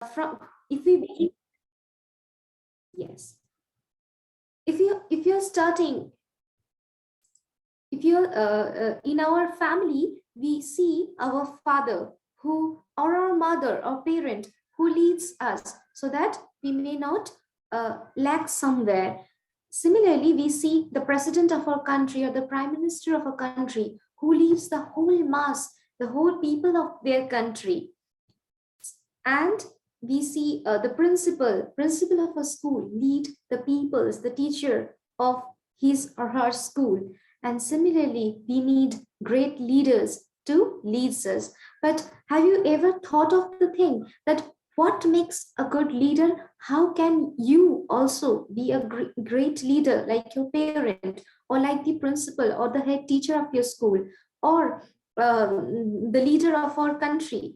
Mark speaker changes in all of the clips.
Speaker 1: from if we begin, yes, if you're starting, if you're in our family, we see our father who, or our mother or parent who leads us so that we may not lack somewhere. Similarly, we see the president of our country or the prime minister of a country who leads the whole mass, the whole people of their country. And we see the principal of a school lead the peoples, the teacher of his or her school. And similarly, we need great leaders to lead us. But have you ever thought of the thing that what makes a good leader? How can you also be a great leader like your parent, or like the principal or the head teacher of your school, or the leader of our country?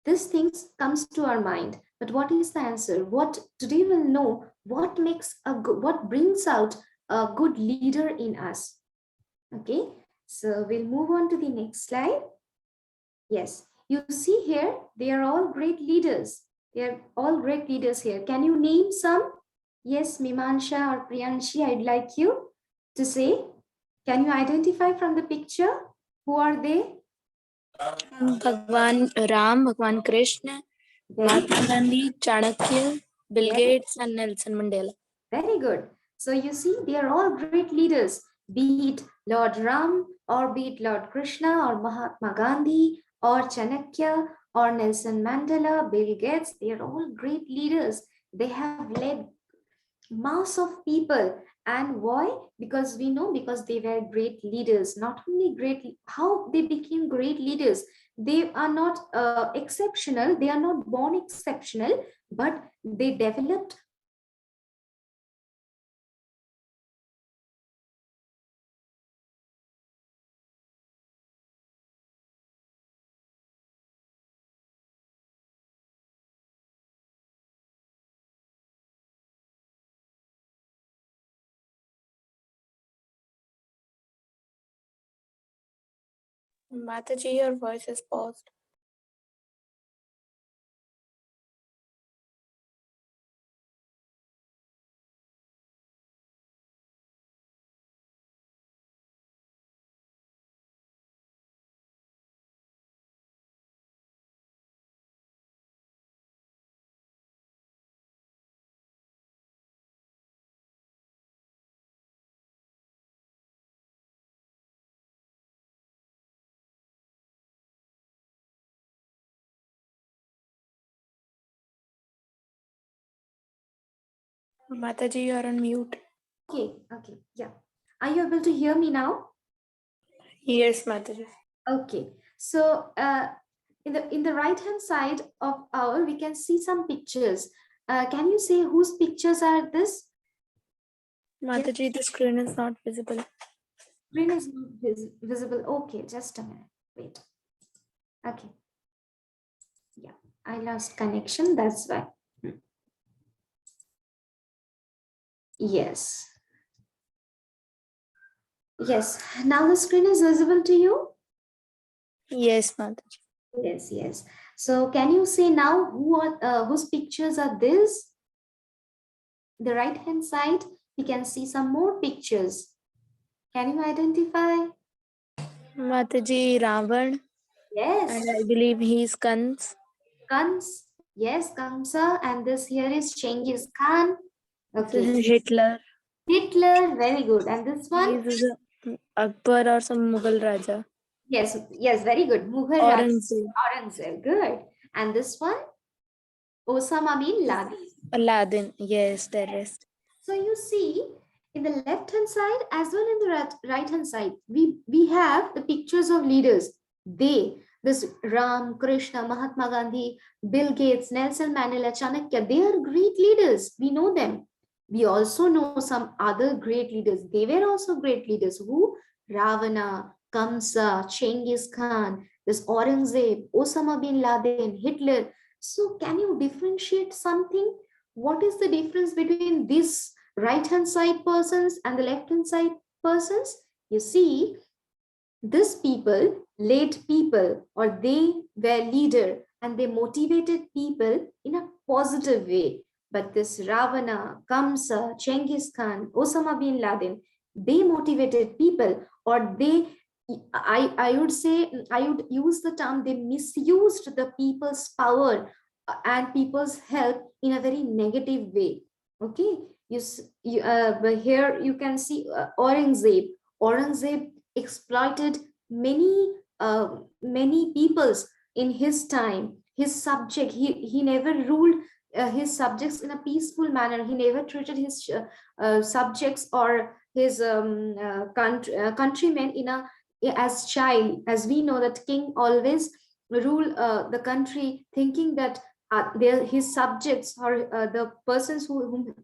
Speaker 1: These things comes to our mind, but what is the answer? What today we'll know what makes a good, what brings out a good leader in us. Okay, so we'll move on to the next slide. Yes, you see here, they are all great leaders. They are all great leaders here. Can you name some? Yes, Mimansha or Priyanshi, I'd like you to say. Can you identify from the picture? Who are they?
Speaker 2: Bhagwan Ram, Bhagwan Krishna, Mahatma Gandhi, Chanakya, Bill Gates, and Nelson Mandela.
Speaker 1: Very good. So you see, they are all great leaders, be it Lord Ram, or be it Lord Krishna, or Mahatma Gandhi, or Chanakya, or Nelson Mandela, Bill Gates. They are all great leaders. They have led mass of people. And why? Because we know, because they were great leaders. Not only great, how they became great leaders. They are not exceptional. They are not born exceptional, but they developed
Speaker 2: Mataji, your voice is paused. Mataji, you are on mute.
Speaker 1: Okay, yeah. Are you able to hear me now?
Speaker 2: Yes, Mataji.
Speaker 1: Okay, so in the right hand side of our, we can see some pictures. Can you say whose pictures are this?
Speaker 2: Mataji, the screen is not visible.
Speaker 1: Screen is not visible. Okay, just a minute. Wait. Okay. Yeah, I lost connection. That's why. Yes. Yes. Now the screen is visible to you?
Speaker 2: Yes, Mataji.
Speaker 1: Yes. So can you say now whose pictures are this? The right hand side, we can see some more pictures. Can you identify?
Speaker 2: Mataji, Ravan.
Speaker 1: Yes.
Speaker 2: And I believe he's Kans.
Speaker 1: Kans. Yes, Kamsa. And this here is Genghis Khan. Okay.
Speaker 2: Hitler.
Speaker 1: Hitler. Very good. And this one?
Speaker 2: He's Akbar or some Mughal Raja.
Speaker 1: Yes, very good. Mughal
Speaker 2: Aurangzeb.
Speaker 1: Aurangzeb. Good. And this one? Osama bin Laden.
Speaker 2: Aladdin. Yes, the rest.
Speaker 1: So you see, in the left hand side as well in the right hand side, we have the pictures of leaders. This Ram, Krishna, Mahatma Gandhi, Bill Gates, Nelson Mandela, Chanakya, they are great leaders. We know them. We also know some other great leaders. They were also great leaders. Who? Ravana, Kamsa, Genghis Khan, this Aurangzeb, Osama bin Laden, Hitler. So can you differentiate something? What is the difference between these right hand side persons and the left hand side persons? You see, these people led people, or they were leader, and they motivated people in a positive way. But this Ravana, Kamsa, Genghis Khan, Osama bin Laden, they motivated people, or they, I would say, I would use the term, they misused the people's power and people's help in a very negative way. Okay, but here you can see Aurangzeb. Aurangzeb exploited many peoples in his time. His subject, he never ruled his subjects in a peaceful manner. He never treated his subjects or his countrymen in a as child. As we know that king always rule the country thinking that his subjects or the persons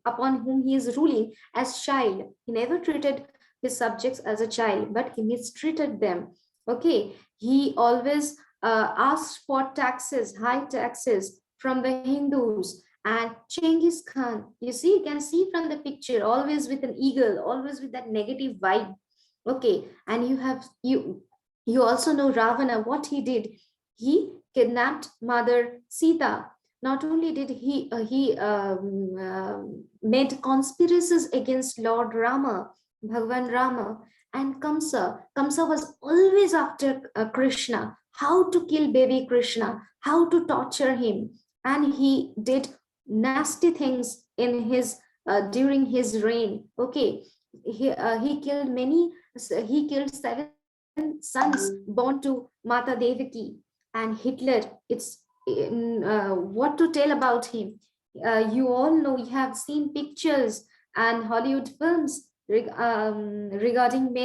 Speaker 1: upon whom he is ruling as child. He never treated his subjects as a child, but he mistreated them. Okay, he always asked for taxes, high taxes from the Hindus. And Genghis Khan, you see, you can see from the picture, always with an eagle, always with that negative vibe. Okay, and you also know Ravana, what he did. He kidnapped Mother Sita. Not only did he made conspiracies against Lord Rama, Bhagwan Rama, and Kamsa. Kamsa was always after Krishna, how to kill baby Krishna, how to torture him, and he did nasty things in his during his reign. Okay, he killed many. He killed 7 sons born to Mata Devaki, and Hitler. What to tell about him? You all know, you have seen pictures and Hollywood films regarding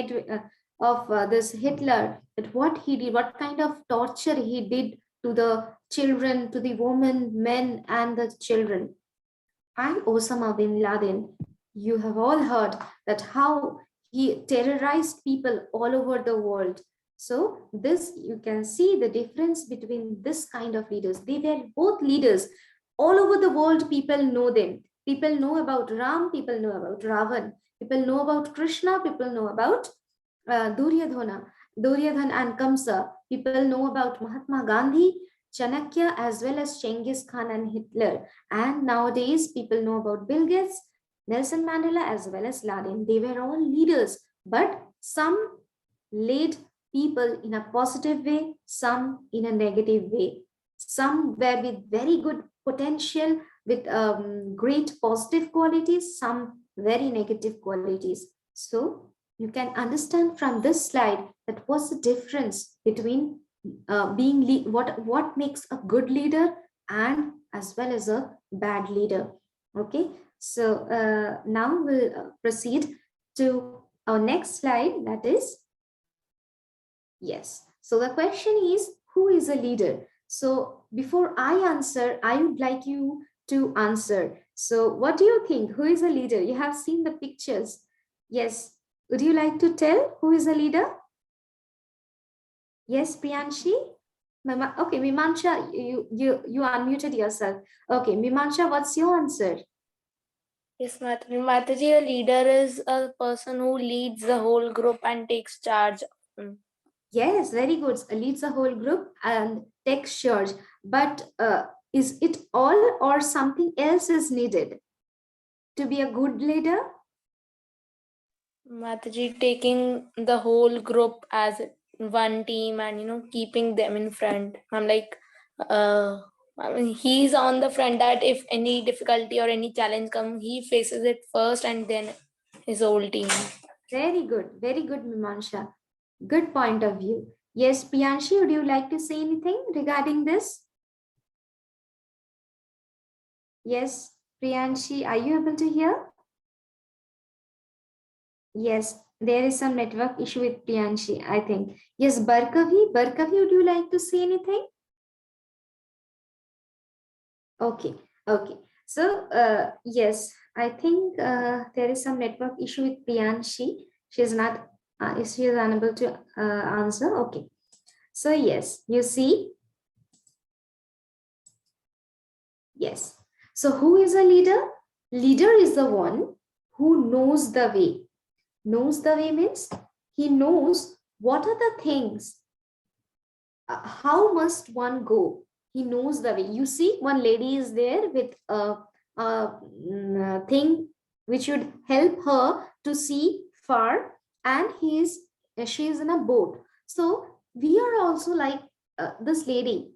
Speaker 1: of this Hitler, that what he did, what kind of torture he did to the children, to the women, men, and the children. And Osama bin Laden, you have all heard that how he terrorized people all over the world. So this, you can see the difference between this kind of leaders. They were both leaders. All over the world, people know them. People know about Ram, people know about Ravan, people know about Krishna, people know about Duryodhana and Kamsa. People know about Mahatma Gandhi, Chanakya, as well as Genghis Khan and Hitler. And nowadays, people know about Bill Gates, Nelson Mandela, as well as Laden. They were all leaders, but some led people in a positive way, some in a negative way. Some were with very good potential, with great positive qualities, some very negative qualities. So you can understand from this slide that what's the difference between what makes a good leader and as well as a bad leader. Okay, so now we'll proceed to our next slide, that is, yes. So the question is, who is a leader? So before I answer, I would like you to answer. So what do you think? Who is a leader? You have seen the pictures. Yes. Would you like to tell who is a leader? Yes, Priyanshi? Okay, Mimansha, you unmuted yourself. Okay, Mimansha, what's your answer?
Speaker 2: Yes, Mataji. Mataji, a leader is a person who leads the whole group and takes charge.
Speaker 1: Yes, very good. Leads a whole group and takes charge. But is it all or something else is needed to be a good leader?
Speaker 2: Mataji, taking the whole group as one team and keeping them in front. I'm like, I mean, he's on the front, that if any difficulty or any challenge comes, he faces it first and then his whole team.
Speaker 1: Very good, Mimansha. Good point of view. Yes, Priyanshi, would you like to say anything regarding this? Yes, Priyanshi, are you able to hear? Yes, there is some network issue with Priyanshi, I think. Yes, Barkavi, would you like to say anything? Okay, okay. So, yes, I think there is some network issue with Priyanshi. She is unable to answer. Okay. So, yes, you see. Yes. So, who is a leader? Leader is the one who knows the way. Knows the way means he knows what are the things, how must one go. He knows the way. You see, one lady is there with a thing which would help her to see far, and she is in a boat. So we are also like this lady.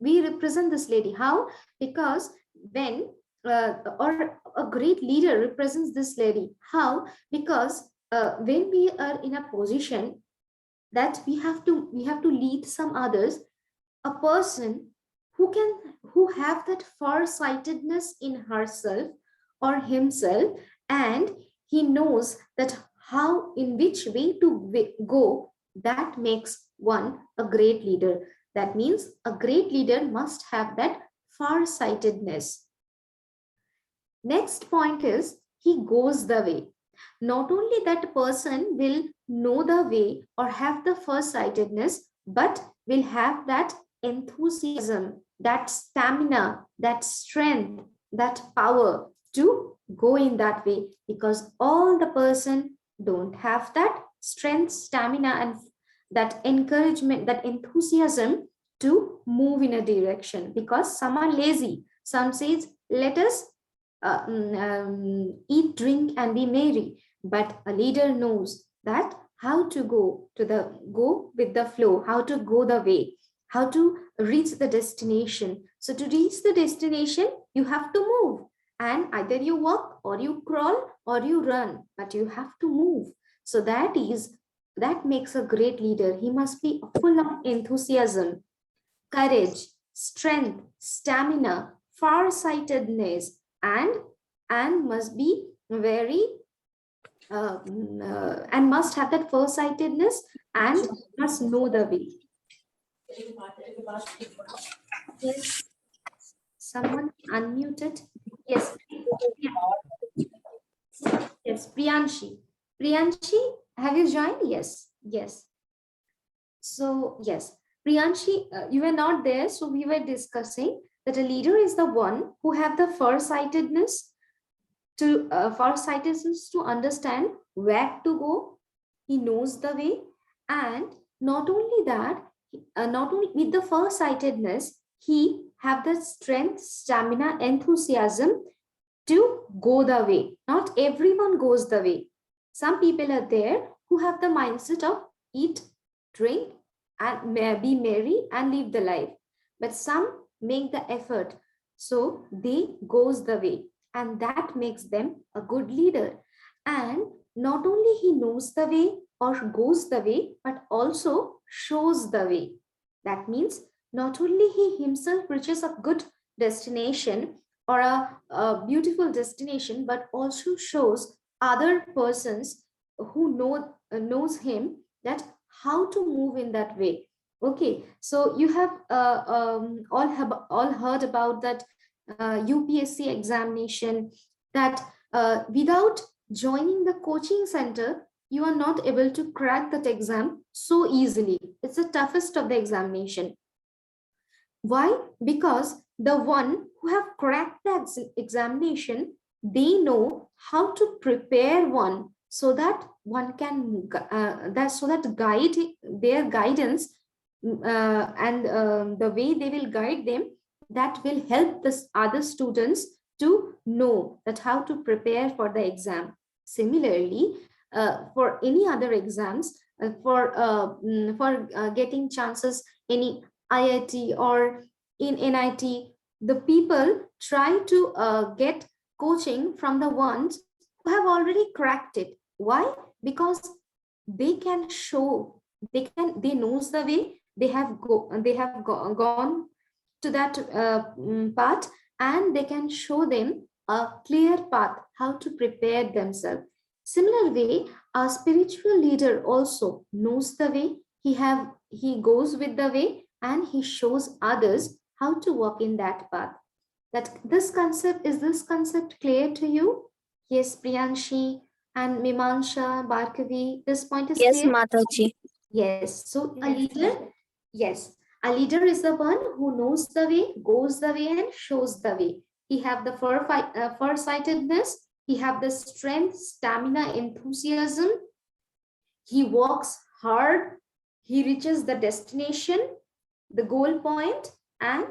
Speaker 1: We represent this lady. How? Because when or a great leader represents this lady. How? Because when we are in a position that we have to lead some others, a person who have that far-sightedness in herself or himself, and he knows that how, in which way to go, that makes one a great leader. That means a great leader must have that far-sightedness. Next point is he goes the way. Not only that person will know the way or have the first-sightedness, but will have that enthusiasm, that stamina, that strength, that power to go in that way, because all the person don't have that strength, stamina, and that encouragement, that enthusiasm to move in a direction, because some are lazy. Some says, let us eat, drink, and be merry. But a leader knows that how to go with the flow, how to go the way, how to reach the destination. So to reach the destination, you have to move, and either you walk or you crawl or you run, but you have to move. So that makes a great leader. He must be full of enthusiasm, courage, strength, stamina, far-sightedness, and must be very and must have that far-sightedness and must know the way. Yes, someone unmuted. Yes, yes, Priyanshi. Priyanshi, have you joined? Yes, yes. So yes, Priyanshi, you were not there, so we were discussing that a leader is the one who have the far-sightedness to understand where to go. He knows the way, and not only that, not only with the far-sightedness, he have the strength, stamina, enthusiasm to go the way. Not everyone goes the way. Some people are there who have the mindset of eat, drink, and be merry and live the life. But some make the effort, so they goes the way, and that makes them a good leader. And not only he knows the way or goes the way, but also shows the way. That means not only he himself reaches a good destination or a beautiful destination, but also shows other persons who knows him that how to move in that way. Okay, so you have all heard about that UPSC examination, that without joining the coaching center, you are not able to crack that exam so easily. It's the toughest of the examination. Why? Because the one who have cracked the examination, they know how to prepare one, so that one can so that guide their guidance, and the way they will guide them, that will help the other students to know that how to prepare for the exam. Similarly, for any other exams, for getting chances, any IIT or in NIT, the people try to get coaching from the ones who have already cracked it. Why? Because they knows the way, gone to that path, and they can show them a clear path how to prepare themselves. Similar way, a spiritual leader also knows the way. He goes with the way, and he shows others how to walk in that path. That this concept clear to you? Yes, Priyanshi and Mimansha, Barkavi, this point is
Speaker 2: Yes,
Speaker 1: clear?
Speaker 2: Mataji.
Speaker 1: Yes. So a leader, yes, a leader is the one who knows the way, goes the way, and shows the way. He have the far-sightedness. He have the strength, stamina, enthusiasm. He walks hard. He reaches the destination, the goal point, and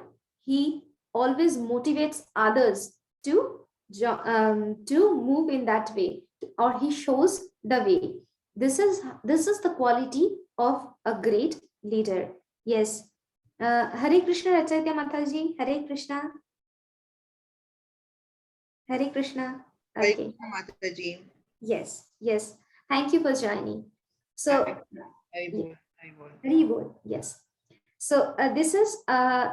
Speaker 1: he always motivates others to move in that way, or he shows the way. This is the quality of a great leader. Yes. Hare Krishna, Rachitya Mataji. Hare Krishna. Hare Krishna.
Speaker 3: Hare
Speaker 1: Okay.
Speaker 3: Krishna Mataji.
Speaker 1: Yes. Yes. Thank you for joining. So,
Speaker 3: Hare Bol, Hare Bol.
Speaker 1: Hare Bol. Yes. So this is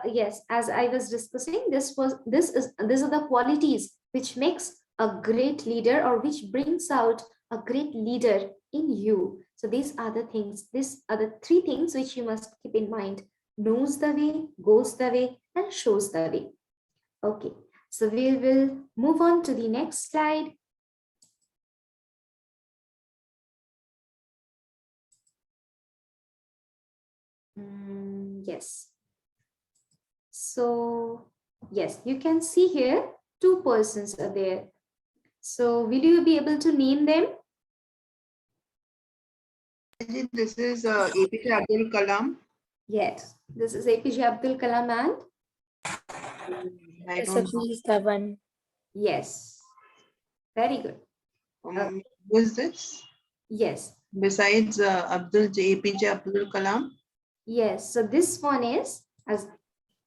Speaker 1: yes, as I was discussing, these are the qualities which makes a great leader, or which brings out a great leader in you. So these are the things, these are the three things which you must keep in mind: knows the way, goes the way, and shows the way. Okay, so we will move on to the next slide. Yes. So yes, you can see here two persons are there. So will you be able to name them?
Speaker 3: This is APJ Abdul Kalam.
Speaker 1: Yes, this is APJ Abdul Kalam and
Speaker 3: I don't know.
Speaker 2: Satish Dhawan.
Speaker 1: yes, very good.
Speaker 3: Who is this?
Speaker 1: Yes,
Speaker 3: Besides APJ Abdul Kalam?
Speaker 1: yes. So this one is as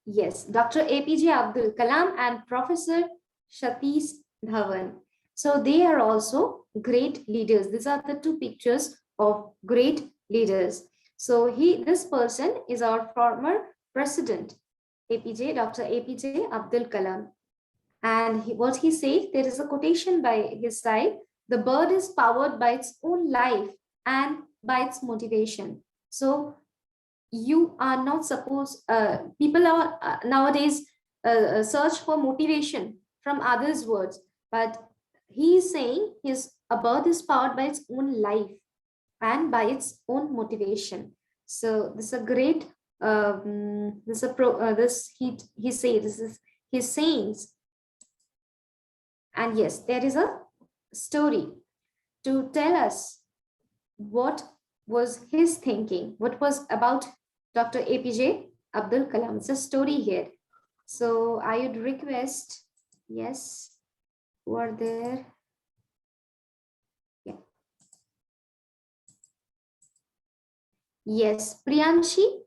Speaker 1: yes, Dr. APJ Abdul Kalam and Professor Satish Dhawan. So they are also great leaders. These are the two pictures of great leaders. So this person is our former president, Dr. APJ Abdul Kalam. And what he says, there is a quotation by his side: the bird is powered by its own life and by its motivation. So you are not supposed, people are nowadays search for motivation from others' words, but he is saying a bird is powered by its own life and by its own motivation. So this is a great, he says, this is his sayings. And yes, there is a story to tell us what was his thinking, what was about Dr. APJ Abdul Kalam. It's a story here. So I would request, yes, who are there? Yeah. Yes, Priyanshi,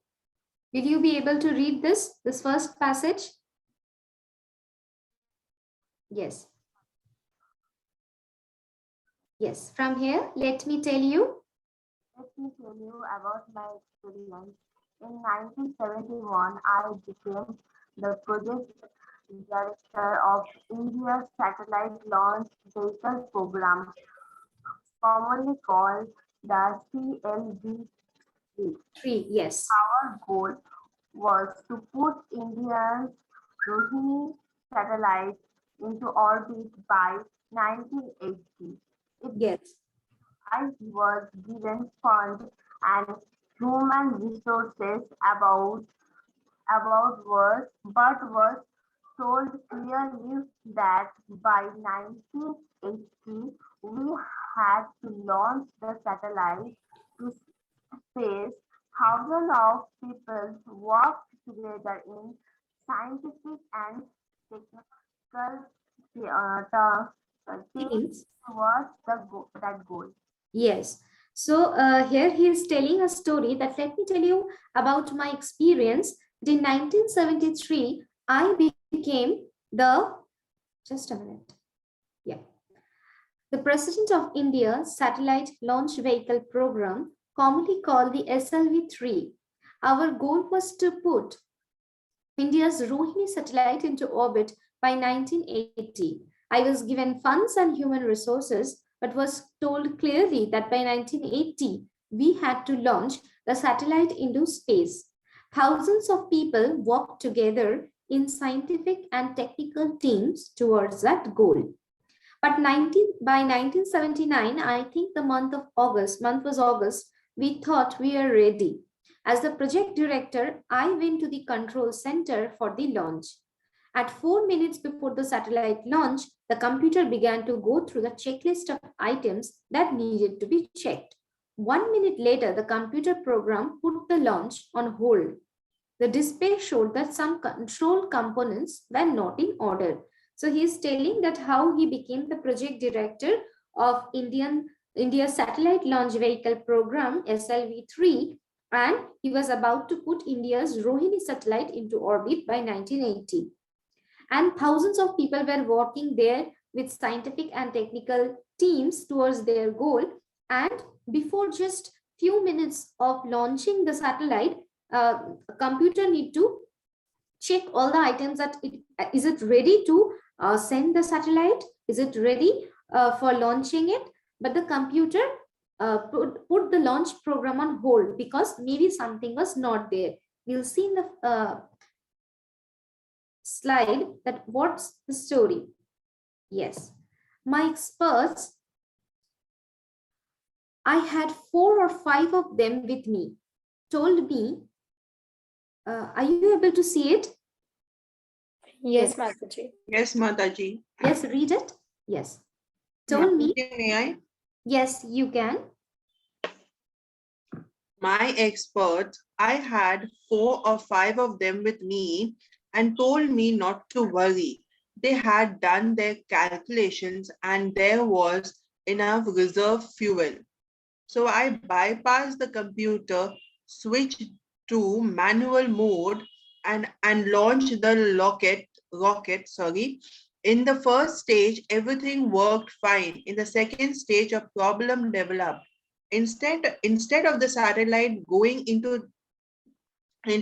Speaker 1: will you be able to read this first passage? Yes. Yes, from here, let me tell you
Speaker 4: about my experience. In 1971, I became the project director of India's satellite launch vehicle program, commonly called the CLV-3.
Speaker 1: yes.
Speaker 4: Our goal was to put India's Rohini satellite into orbit by 1980.
Speaker 1: Yes.
Speaker 4: I was given funds and human resources about was but was told clearly that by 1980 we had to launch the satellite to space. Thousands of people worked together in scientific and technical teams towards that goal.
Speaker 1: Yes. So here he is telling a story that, let me tell you about my experience. In 1973, I became just a minute. Yeah. The President of India's Satellite Launch Vehicle Program, commonly called the SLV-3. Our goal was to put India's Rohini satellite into orbit by 1980. I was given funds and human resources, but was told clearly that by 1980, we had to launch the satellite into space. Thousands of people worked together in scientific and technical teams towards that goal. But by 1979, I think the month was August, we thought we are ready. As the project director, I went to the control center for the launch. At 4 minutes before the satellite launch, the computer began to go through the checklist of items that needed to be checked. 1 minute later, the computer program put the launch on hold. The display showed that some control components were not in order. So he's telling that how he became the project director of India's Satellite Launch Vehicle Program SLV-3, and he was about to put India's Rohini satellite into orbit by 1980. And thousands of people were working there with scientific and technical teams towards their goal. And before just few minutes of launching the satellite, a computer need to check all the items that is it ready to send the satellite, is it ready for launching it. But the computer put the launch program on hold because maybe something was not there. We'll see in the slide that what's the story. Yes, my experts, I had 4 or 5 of them with me, told me, are you able to see it?
Speaker 2: Yes, Mataji.
Speaker 3: Yes, Mataji.
Speaker 1: Yes, read it. Yes. Told me.
Speaker 3: May I?
Speaker 1: Yes, you can.
Speaker 3: My experts, I had 4 or 5 of them with me and told me not to worry. They had done their calculations and there was enough reserve fuel. So I bypassed the computer, switched to manual mode and launched the rocket. In the first stage, everything worked fine. In the second stage, a problem developed. Instead of the satellite going into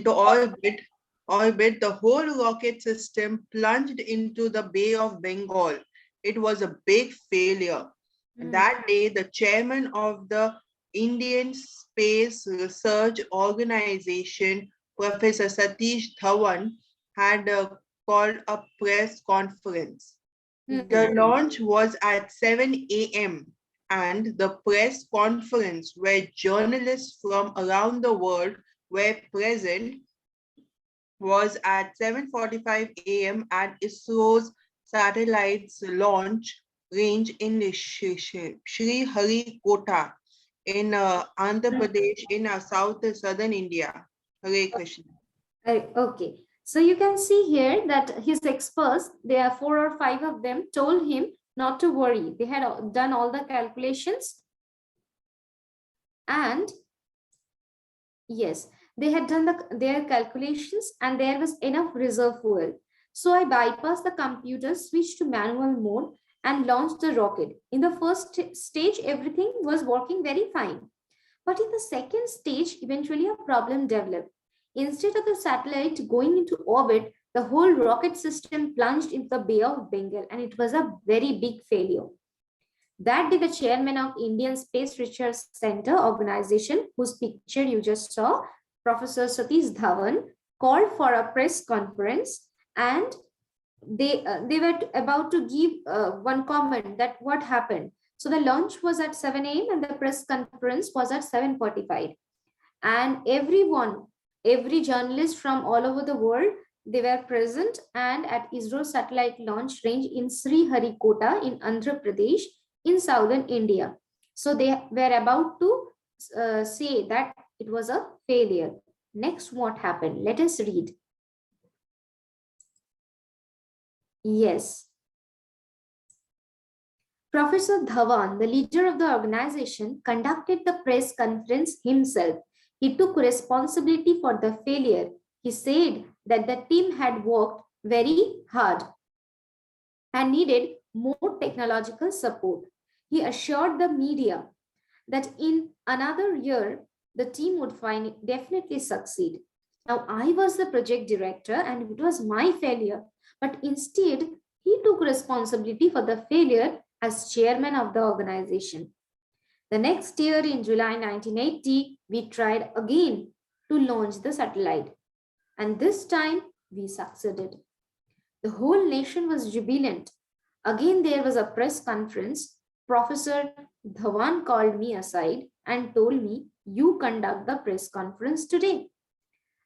Speaker 3: orbit, the whole rocket system plunged into the Bay of Bengal. It was a big failure. That day, the chairman of the Indian Space Research Organization, Professor Satish Dhawan, had called a press conference. The launch was at 7 a.m. and the press conference where journalists from around the world were present was at 7:45 a.m. at ISRO's satellite's launch range in Sri Harikota in Andhra Pradesh in southern India. Hare Krishna.
Speaker 1: Okay. So you can see here that his experts, there are 4 or 5 of them, told him not to worry. They had done all the calculations. And yes, they had done their calculations and there was enough reserve fuel. So I bypassed the computer, switched to manual mode and launched the rocket. In the first stage, everything was working very fine. But in the second stage, eventually a problem developed. Instead of the satellite going into orbit, the whole rocket system plunged into the Bay of Bengal and it was a very big failure. That day, the chairman of Indian Space Research Center organization, whose picture you just saw, Professor Satish Dhawan, called for a press conference and they were about to give one comment that what happened. So the launch was at 7 a.m. and the press conference was at 7:45. And every journalist from all over the world, they were present and at ISRO satellite launch range in Sri Harikota in Andhra Pradesh in southern India. So they were about to say that it was a failure. Next, what happened? Let us read. Yes. Professor Dhawan, the leader of the organization, conducted the press conference himself. He took responsibility for the failure. He said that the team had worked very hard and needed more technological support. He assured the media that in another year, the team would definitely succeed. Now, I was the project director and it was my failure, but instead, he took responsibility for the failure as chairman of the organization. The next year in July 1980, we tried again to launch the satellite. And this time, we succeeded. The whole nation was jubilant. Again, there was a press conference. Professor Dhawan called me aside and told me, you conduct the press conference today.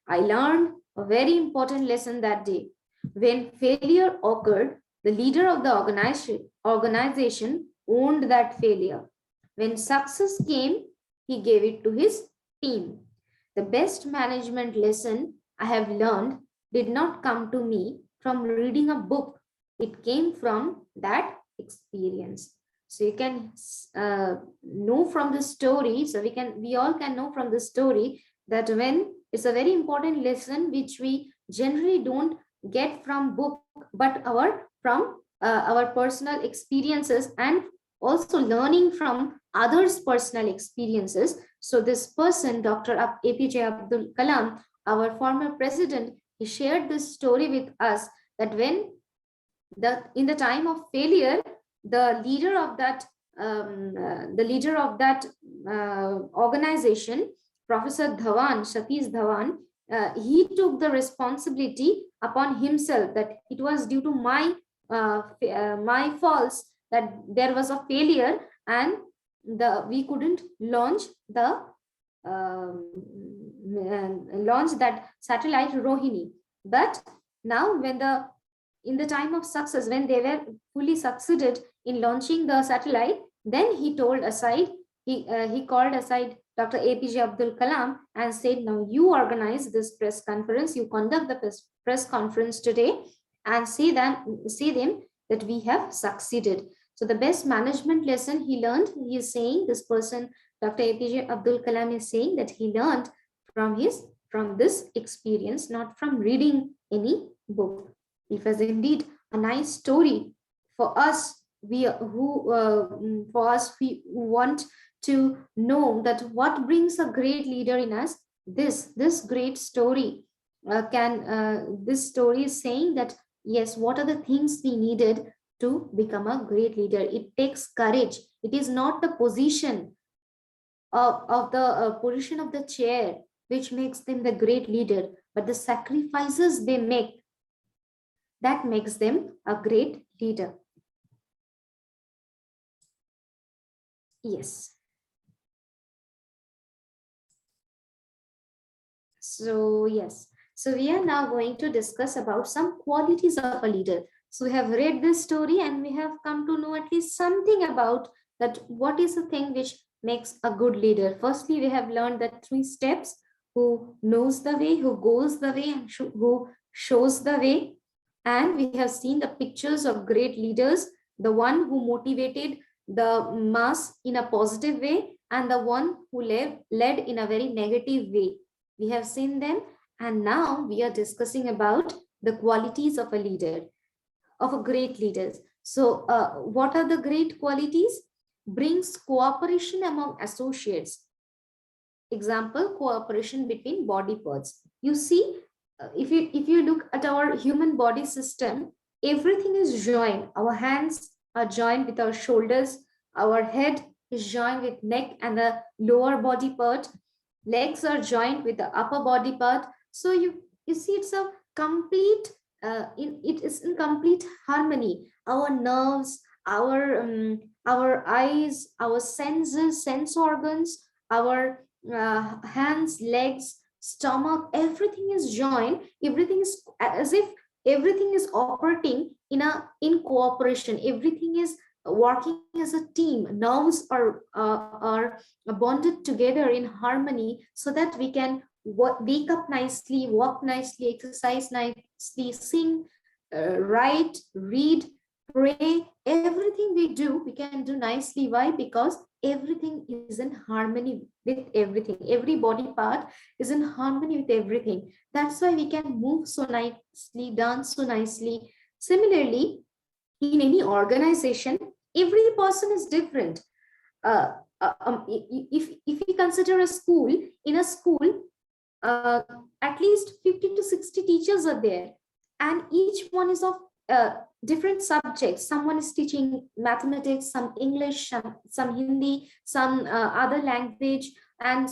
Speaker 1: I learned a very important lesson that day. When failure occurred, the leader of the organization owned that failure. When success came, he gave it to his team. The best management lesson I have learned did not come to me from reading a book. It came from that experience. So you can know from the story. So we all can know from the story that when it's a very important lesson which we generally don't get from book, but our personal experiences, and also learning from others' personal experiences. So this person, Dr. APJ Abdul Kalam, our former president, he shared this story with us that when in the time of failure, the leader of that organization, Professor Dhawan, Satish Dhawan, he took the responsibility upon himself that it was due to my faults that there was a failure, and we couldn't launch the that satellite Rohini. But now when in the time of success, when they were fully succeeded in launching the satellite, then he called aside Dr. APJ Abdul Kalam and said, now you organize this press conference, you conduct the press conference today and say them that we have succeeded. So the best management lesson he learned, he is saying, this person, Dr. APJ Abdul Kalam, is saying that he learned from this experience, not from reading any book. It was indeed a nice story for us. We want to know that what brings a great leader in us. This great story this story is saying that yes, what are the things we needed to become a great leader? It takes courage. It is not the position of the position of the chair which makes them the great leader, but the sacrifices they make that makes them a great leader. Yes. So yes, so we are now going to discuss about some qualities of a leader. So we have read this story and we have come to know at least something about that what is the thing which makes a good leader. Firstly, we have learned that 3 steps: who knows the way, who goes the way, and who shows the way. And we have seen the pictures of great leaders, the one who motivated the mass in a positive way and the one who led in a very negative way. We have seen them, and now we are discussing about the qualities of a leader, of a great leader. So what are the great qualities? Brings cooperation among associates. Example, cooperation between body parts. You see, if you look at our human body system, everything is joined. Our hands are joined with our shoulders, our head is joined with neck and the lower body part, legs are joined with the upper body part. So you see, it's a complete it is in complete harmony. Our nerves, our eyes, our senses, sense organs, our hands, legs, stomach, everything is joined. Everything is as if everything is operating in cooperation. Everything is working as a team. Nerves are bonded together in harmony so that we can wake up nicely, walk nicely, exercise nicely, sing, write, read, pray. Everything we do, we can do nicely. Why? Because everything is in harmony with everything. Every body part is in harmony with everything. That's why we can move so nicely, dance so nicely. Similarly, in any organization, every person is different. If we consider a school, in a school, at least 50 to 60 teachers are there, and each one is of different subjects. Someone is teaching mathematics, some English, some Hindi, some other language, and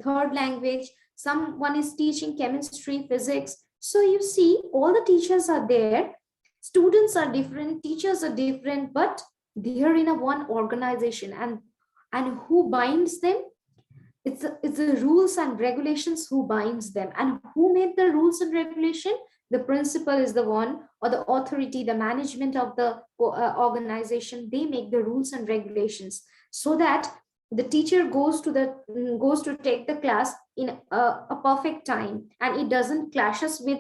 Speaker 1: third language. Someone is teaching chemistry, physics. So you see, all the teachers are there. Students are different, teachers are different, but they are in a one organization. And who binds them? It's the rules and regulations who binds them. And who made the rules and regulation? The principal is the one, or the authority, the management of the organization. They make the rules and regulations so that the teacher goes to take the class in a perfect time, and it doesn't clashes with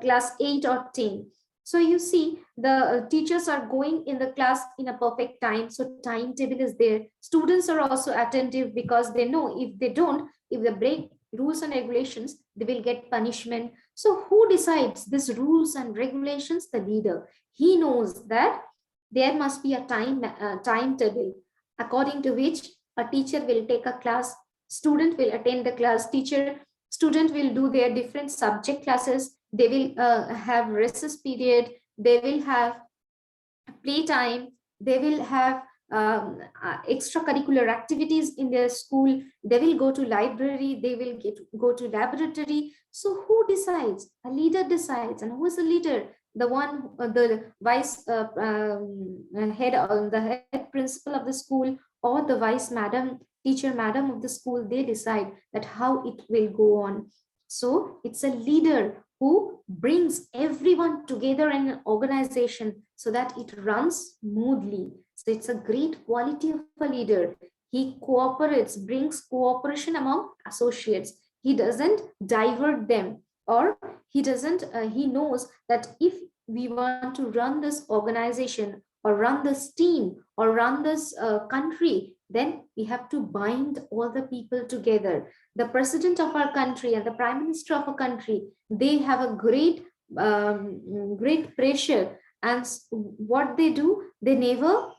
Speaker 1: class 8 or 10. So you see, the teachers are going in the class in a perfect time, so timetable is there. Students are also attentive because they know if they don't, if they break rules and regulations, they will get punishment. So who decides these rules and regulations? The leader. He knows that there must be a timetable according to which a teacher will take a class, student will attend the class, teacher, student will do their different subject classes, they will have recess period, they will have playtime, they will have extracurricular activities in their school, they will go to library, they will go to laboratory. So who decides? A leader decides. And who is the leader? The one, the vice head, the head principal of the school, or the vice madam, teacher madam of the school, they decide that how it will go on. So it's a leader who brings everyone together in an organization so that it runs smoothly. So it's a great quality of a leader. He cooperates, brings cooperation among associates. He doesn't divert them, or he doesn't, he knows that if we want to run this organization or run this team or run this country, then we have to bind all the people together. The president of our country and the prime minister of a country, they have a great pressure, and what they do, they never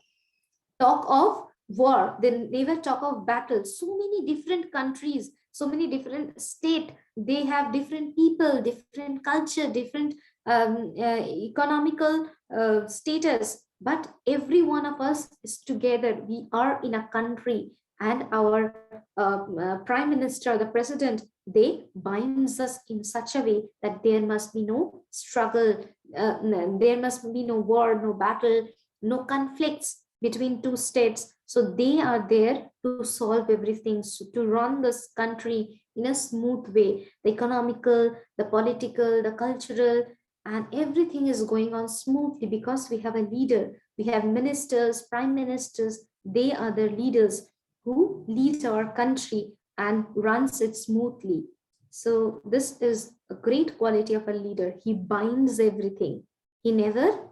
Speaker 1: talk of war, they never talk of battles. So many different countries, so many different state, they have different people, different culture, different economical status, but every one of us is together. We are in a country, and our prime minister, the president, they binds us in such a way that there must be no struggle, there must be no war, no battle, no conflicts between two states. So they are there to solve everything, so to run this country in a smooth way. The economical, the political, the cultural, and everything is going on smoothly because we have a leader. We have ministers, prime ministers. They are the leaders who lead our country and runs it smoothly. So this is a great quality of a leader. He binds everything. He never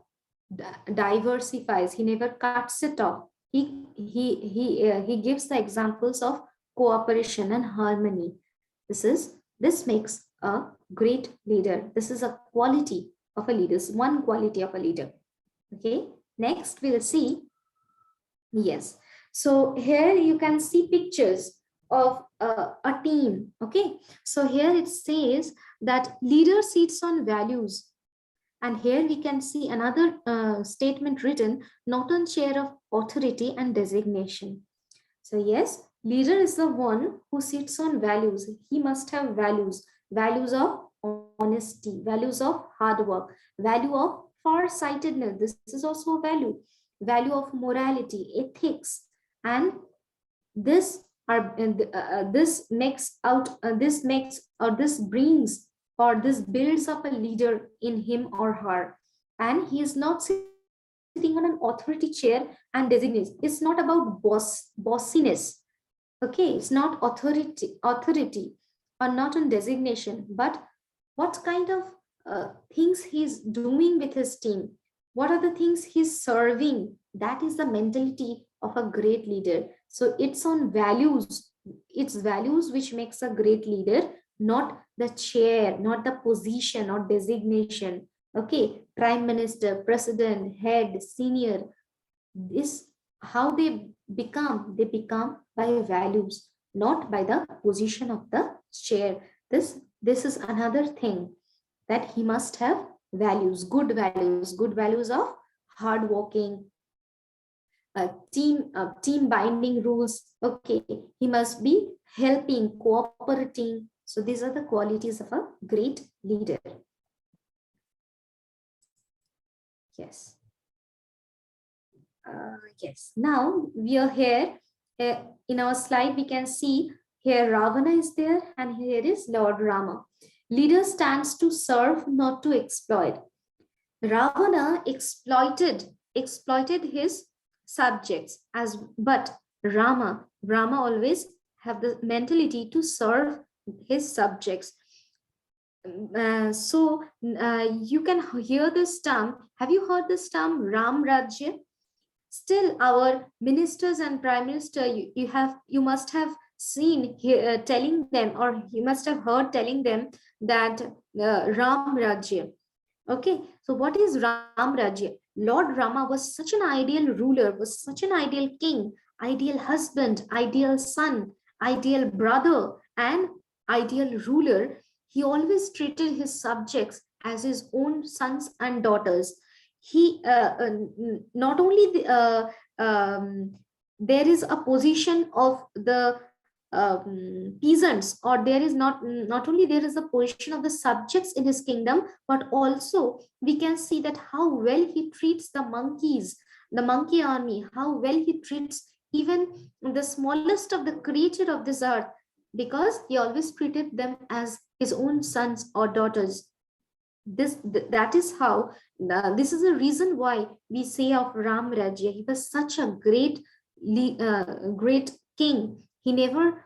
Speaker 1: diversifies, he never cuts it off. He gives the examples of cooperation and harmony. This makes a great leader. This is a quality of a leader, one quality of a leader. Okay, next we'll see. Yes, so here you can see pictures of a team. Okay, so here it says that leader sits on values. And here we can see another statement written, not on chair of authority and designation. So yes, leader is the one who sits on values. He must have values, values of honesty, values of hard work, value of far-sightedness. This is also a value of morality, ethics, and this are this makes or this brings or this builds up a leader in him or her. And he is not sitting on an authority chair and designate. It's not about bossiness. Okay, it's not authority or not on designation, but what kind of things he's doing with his team, what are the things he's serving. That is the mentality of a great leader. So it's on values, it's values which makes a great leader, not the chair, not the position or designation. Okay, prime minister, president, head, senior, this how they become by values, not by the position of the chair. This is another thing, that he must have values, good values of hard working, team binding rules. Okay, he must be helping, cooperating. So these are the qualities of a great leader. Yes. Yes, now we are here in our slide. We can see here Ravana is there, and here is Lord Rama. Leader stands to serve, not to exploit. Ravana exploited his subjects, but Rama always have the mentality to serve his subjects. So you can hear this term. Have you heard this term Ram Rajya? Still, our ministers and prime minister, you must have seen telling them, or you must have heard telling them that Ram Rajya. Okay, so what is Ram Rajya? Lord Rama was such an ideal ruler, was such an ideal king, ideal husband, ideal son, ideal brother, and ideal ruler. He always treated his subjects as his own sons and daughters. He not only there is a position of the peasants, or there is not only there is a position of the subjects in his kingdom, but also we can see that how well he treats the monkeys, the monkey army, how well he treats even the smallest of the creature of this earth, because he always treated them as his own sons or daughters. That is how this is a reason why we say of Ram Rajya, he was such a great king. He never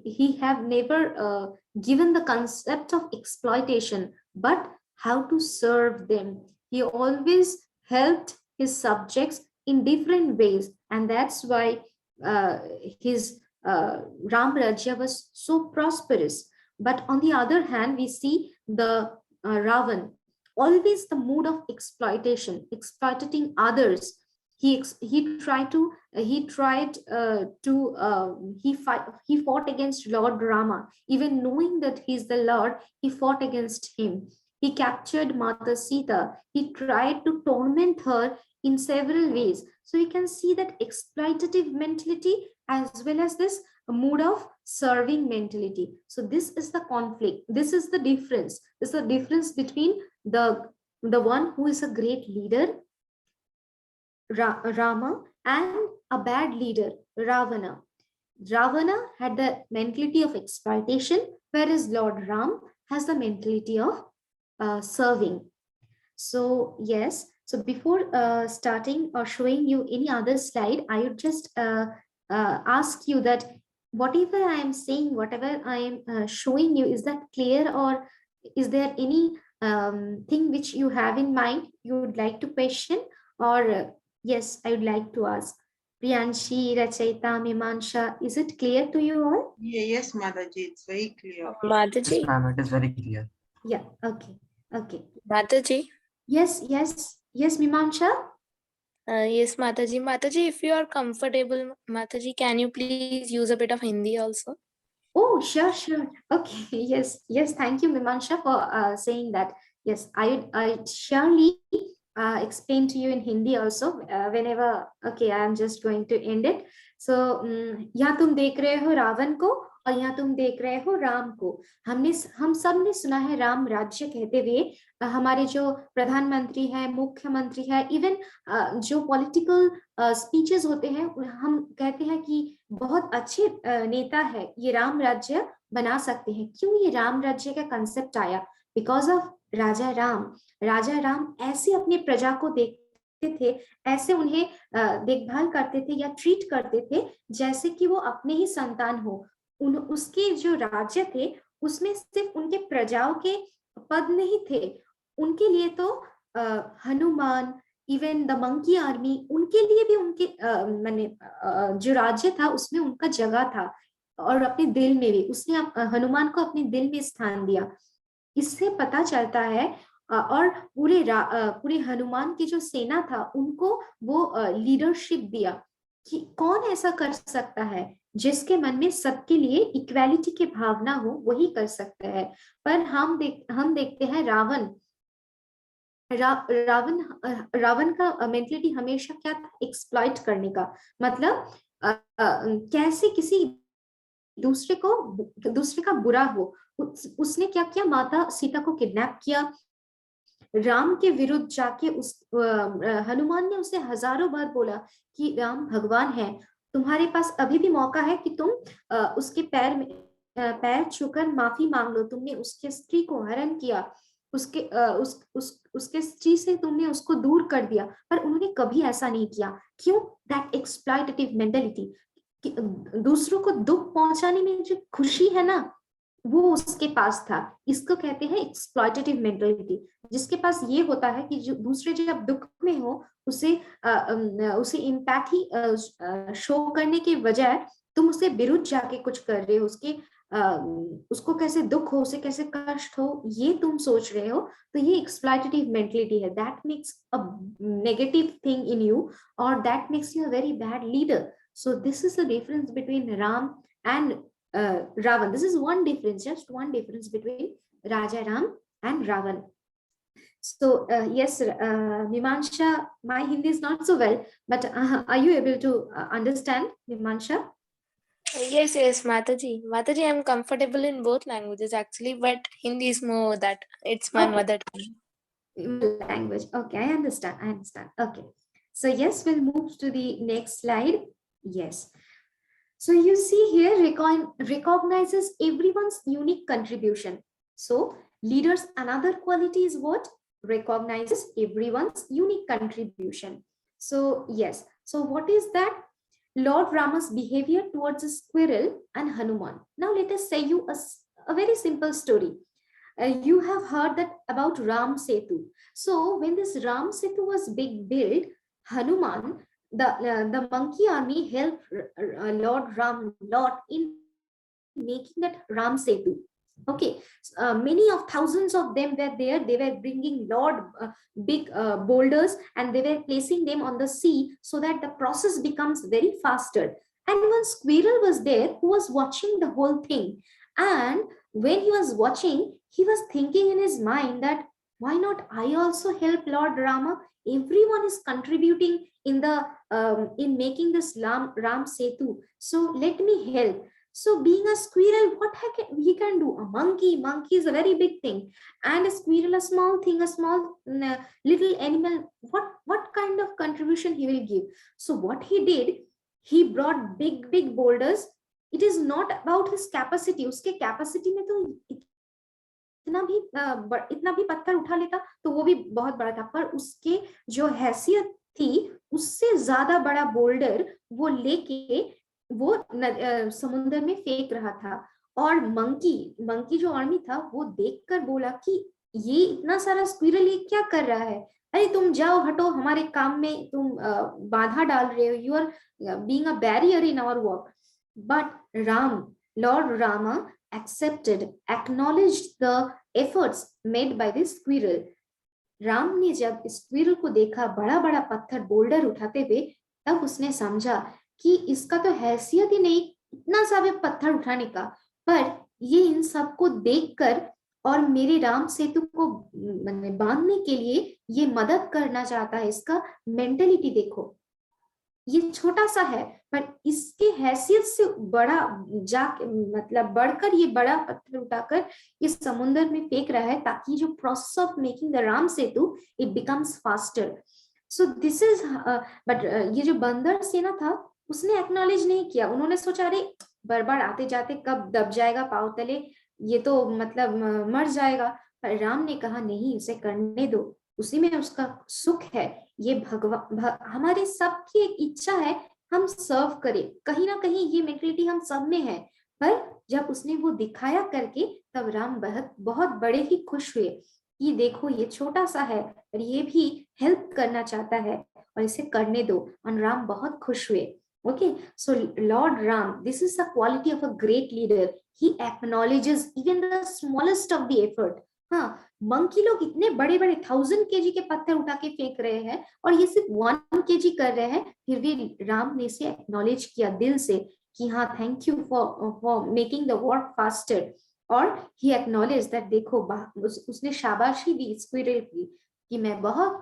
Speaker 1: he have never given the concept of exploitation, but how to serve them. He always helped his subjects in different ways, and that's why uh, his Ram Rajya was so prosperous. But on the other hand, we see the Ravan, always the mood of exploitation, exploiting others. He tried to he fought against Lord Rama, even knowing that he's the Lord. He fought against him. He captured Mata Sita. He tried to torment her in several ways. So you can see that exploitative mentality as well as this mood of serving mentality. So this is the conflict. This is the difference. This is the difference between the one who is a great leader, Rama, and a bad leader, Ravana. Ravana had the mentality of exploitation, whereas Lord Ram has the mentality of serving. So yes, so before starting or showing you any other slide, I would just ask you that whatever I am saying, whatever I am showing you, is that clear, or is there any thing which you have in mind you would like to question, or yes, I would like to ask. Priyanshi, Rachayita, Mimansha, is it clear to you all?
Speaker 3: Yeah, yes, Mataji, it's very clear.
Speaker 5: Yes,
Speaker 2: Mataji,
Speaker 5: ma'am, it is very clear.
Speaker 1: Yeah, okay.
Speaker 2: Mataji.
Speaker 1: Yes, Mimansha?
Speaker 2: Yes, Mataji. Mataji, if you are comfortable, Mataji, can you please use a bit of Hindi also?
Speaker 1: Oh, sure. Okay, yes. Thank you, Mimansha, for saying that. Yes, I surely explain to you in Hindi also whenever. Okay, I am just going to end it. So यहाँ तुम देख रहे हो रावण को, और यहाँ तुम देख रहे हो राम को. हम सब ने सुना है राम राज्य कहते हुए. हमारे जो प्रधानमंत्री है, मुख्यमंत्री है, इवन जो पॉलिटिकल स्पीचेस होते हैं, हम कहते हैं कि बहुत अच्छे नेता है, ये राम राज्य बना सकते हैं. क्यों ये राम राज्य का कंसेप्ट आया? बिकॉज ऑफ राजा राम ऐसे अपने प्रजा को देखते थे, ऐसे उन्हें देखभाल करते थे या ट्रीट करते थे जैसे कि वो अपने ही संतान हो. उसके जो राज्य थे उसमें सिर्फ उनके प्रजाओं के पद नहीं थे, उनके लिए तो Hanuman, even the monkey army, उनके लिए भी उनके माने जो राज्य था उसमें उनका जगह था, और अपने दिल में भी उसने हनुमान को अपने दिल में स्थान दिया. इससे पता चलता है और पूरे हनुमान की जो सेना था उनको वो लीडरशिप दिया कि कौन ऐसा कर सकता है जिसके मन में सबके लिए इक्वालिटी की भावना हो, वही कर सकता है. पर हम देखते हैं रावण का मेंटलिटी हमेशा क्या था? एक्सप्लॉइट करने का. मतलब कैसे किसी दूसरे का बुरा हो. उसने क्या किया? माता सीता को किडनैप किया, राम के विरुद्ध जाके हनुमान ने उसे हजारों बार बोला कि राम भगवान है, तुम्हारे पास अभी भी मौका है कि तुम उसके पैर छूकर माफी मांग लो. तुमने उसके स्त्री को हरण किया, उसके स्त्री से तुमने उसको दूर कर दिया, पर उन्होंने कभी ऐसा नहीं किया. क्यों? That exploitative mentality. दूसरों को दुख पहुंचाने में जो खुशी है ना, वो उसके पास था। इसको कहते हैं एक्सप्लॉइटेटिव मेंटालिटी। जिसके पास ये होता है कि जो दूसरे जब दुख में हो, उसे उसे एम्पैथी शो करने के बजाय तुम उसके विरुद्ध जाके कुछ कर रहे हो, उसको कैसे दुख हो, उसे कैसे कष्ट हो, ये तुम सोच रहे हो, तो ये एक्सप्लॉइटेटिव मेंटालिटी है। That makes a negative thing in you, और that makes you a very bad leader. So this is the difference between Ram and Ravan. This is one difference, just one difference between Raja Ram and Ravan. So yes, Mimansha, my Hindi is not so well, but are you able to understand, Mimansha?
Speaker 2: Yes, Mataji. Mataji, I'm comfortable in both languages actually, but Hindi is more that it's my mother tongue.
Speaker 1: Language. Okay, I understand. Okay. So yes, we'll move to the next slide. Yes. So you see here, recognizes everyone's unique contribution. So leaders, another quality is what? Recognizes everyone's unique contribution. So yes, so what is that? Lord Rama's behavior towards a squirrel and Hanuman. Now let us say you a very simple story. You have heard that about Ram Setu. So when this Ram Setu was being built, Hanuman, the monkey army, helped Lord Ram lot in making that Ram Setu. Okay, many of thousands of them were there. They were bringing big boulders, and they were placing them on the sea so that the process becomes very faster. And one squirrel was there who was watching the whole thing. And when he was watching, he was thinking in his mind that why not I also help Lord Rama? Everyone is contributing in making this Ram Setu, so let me help. So being a squirrel, what he can do? A monkey is a very big thing, and a squirrel, a small thing, a small little animal. What kind of contribution he will give? So what he did, he brought big boulders. It is not about his capacity. उसके capacity में तो इतना भी पत्थर उठा लेता तो वो भी बहुत बड़ा था, पर उसके जो हैसियत थी उससे ज्यादा बड़ा बोल्डर वो लेके वो समुद्र में फेंक रहा था। और मंकी जो आर्मी था वो देखकर बोला कि ये इतना सारा स्क्विरल ये क्या कर रहा है? अरे तुम जाओ, हटो, हमारे काम में तुम बाधा डाल रहे हो। You are being a barrier in our work. But Lord Rama acknowledged the efforts made by this squirrel. Ram ने जब स्क्विरल को देखा बड़ा बड़ा पत्थर बोल्डर उठाते हुए, तब उसने समझा कि इसका तो हैसियत ही नहीं इतना सा भी पत्थर उठाने का, पर ये इन सबको देखकर और मेरे राम सेतु को बांधने के लिए ये मदद करना चाहता है। इसका मेंटेलिटी देखो, ये छोटा सा है, पर इसके हैसियत से बड़ा मतलब बढ़कर ये बड़ा पत्थर उठाकर इस समुद्र में फेंक रहा है, ताकि जो process of making the Ram Setu it becomes faster. So this is but ये जो बंदर सेना था उसने एक्नॉलेज नहीं किया. उन्होंने सोचा अरे बर्बाद आते जाते कब दब जाएगा पांव तले, ये तो मतलब मर जाएगा. पर राम ने कहा नहीं, उसे करने दो, उसी में उसका सुख है. ये हमारे सबकी एक इच्छा है हम सर्व करें. कहीं ना कहीं ये मेंटलिटी हम सब में है, पर जब उसने वो दिखाया करके तब राम बहुत बड़े ही खुश हुए कि देखो ये छोटा सा है पर ये भी हेल्प करना चाहता है और इसे करने दो. और राम बहुत खुश हुए. Okay, so Lord Ram, this is the quality of a great leader. He acknowledges even the smallest of the effort. हाँ, मंकी लोग इतने बड़े बड़े 1000 kg के पत्थर उठा के फेंक रहे हैं और ये सिर्फ 1 kg कर रहे हैं, फिर भी राम ने इसे एक्नॉलेज किया दिल से कि हाँ thank you for making the work faster. और ही एक्नॉलेज दैट, देखो उसने शाबाशी दी स्क्विरल की कि मैं बहुत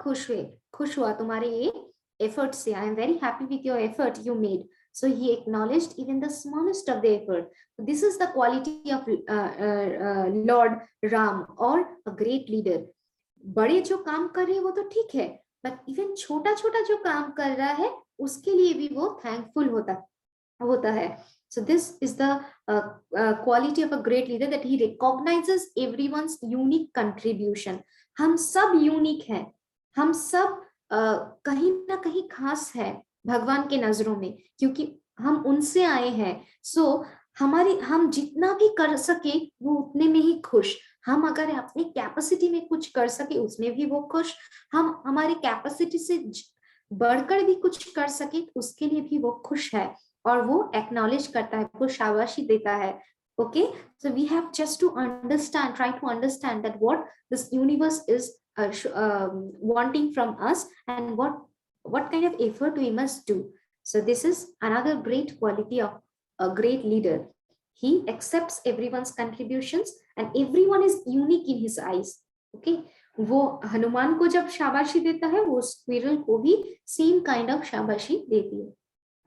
Speaker 1: खुश हुआ तुम्हारे ये effort से. I am very happy with your effort you made. So he acknowledged even the smallest of the effort. So this is the quality of Lord Ram or a great leader. बड़े जो काम कर रहे हैं वो तो ठीक है, but even छोटा जो काम कर रहा है उसके लिए भी वो thankful होता है. So this is the quality of a great leader, that he recognizes everyone's unique contribution. हम सब unique हैं, हम सब कहीं ना कहीं खास है भगवान के नजरों में, क्योंकि हम उनसे आए हैं. So हम जितना भी कर सके वो उतने में ही खुश. हम अगर अपनी कैपेसिटी में कुछ कर सके उसमें भी वो खुश. हम हमारी कैपेसिटी से बढ़कर भी कुछ कर सके उसके लिए भी वो खुश है और वो एक्नॉलेज करता है, वो शाबाशी देता है. Okay, so we have just to understand, try to understand that what this universe is wanting from us and what kind of effort we must do. So this is another great quality of a great leader. He accepts everyone's contributions and everyone is unique in his eyes. Okay, वो हनुमान को जब शाबाशी देता है वो squirrel को भी same kind of शाबाशी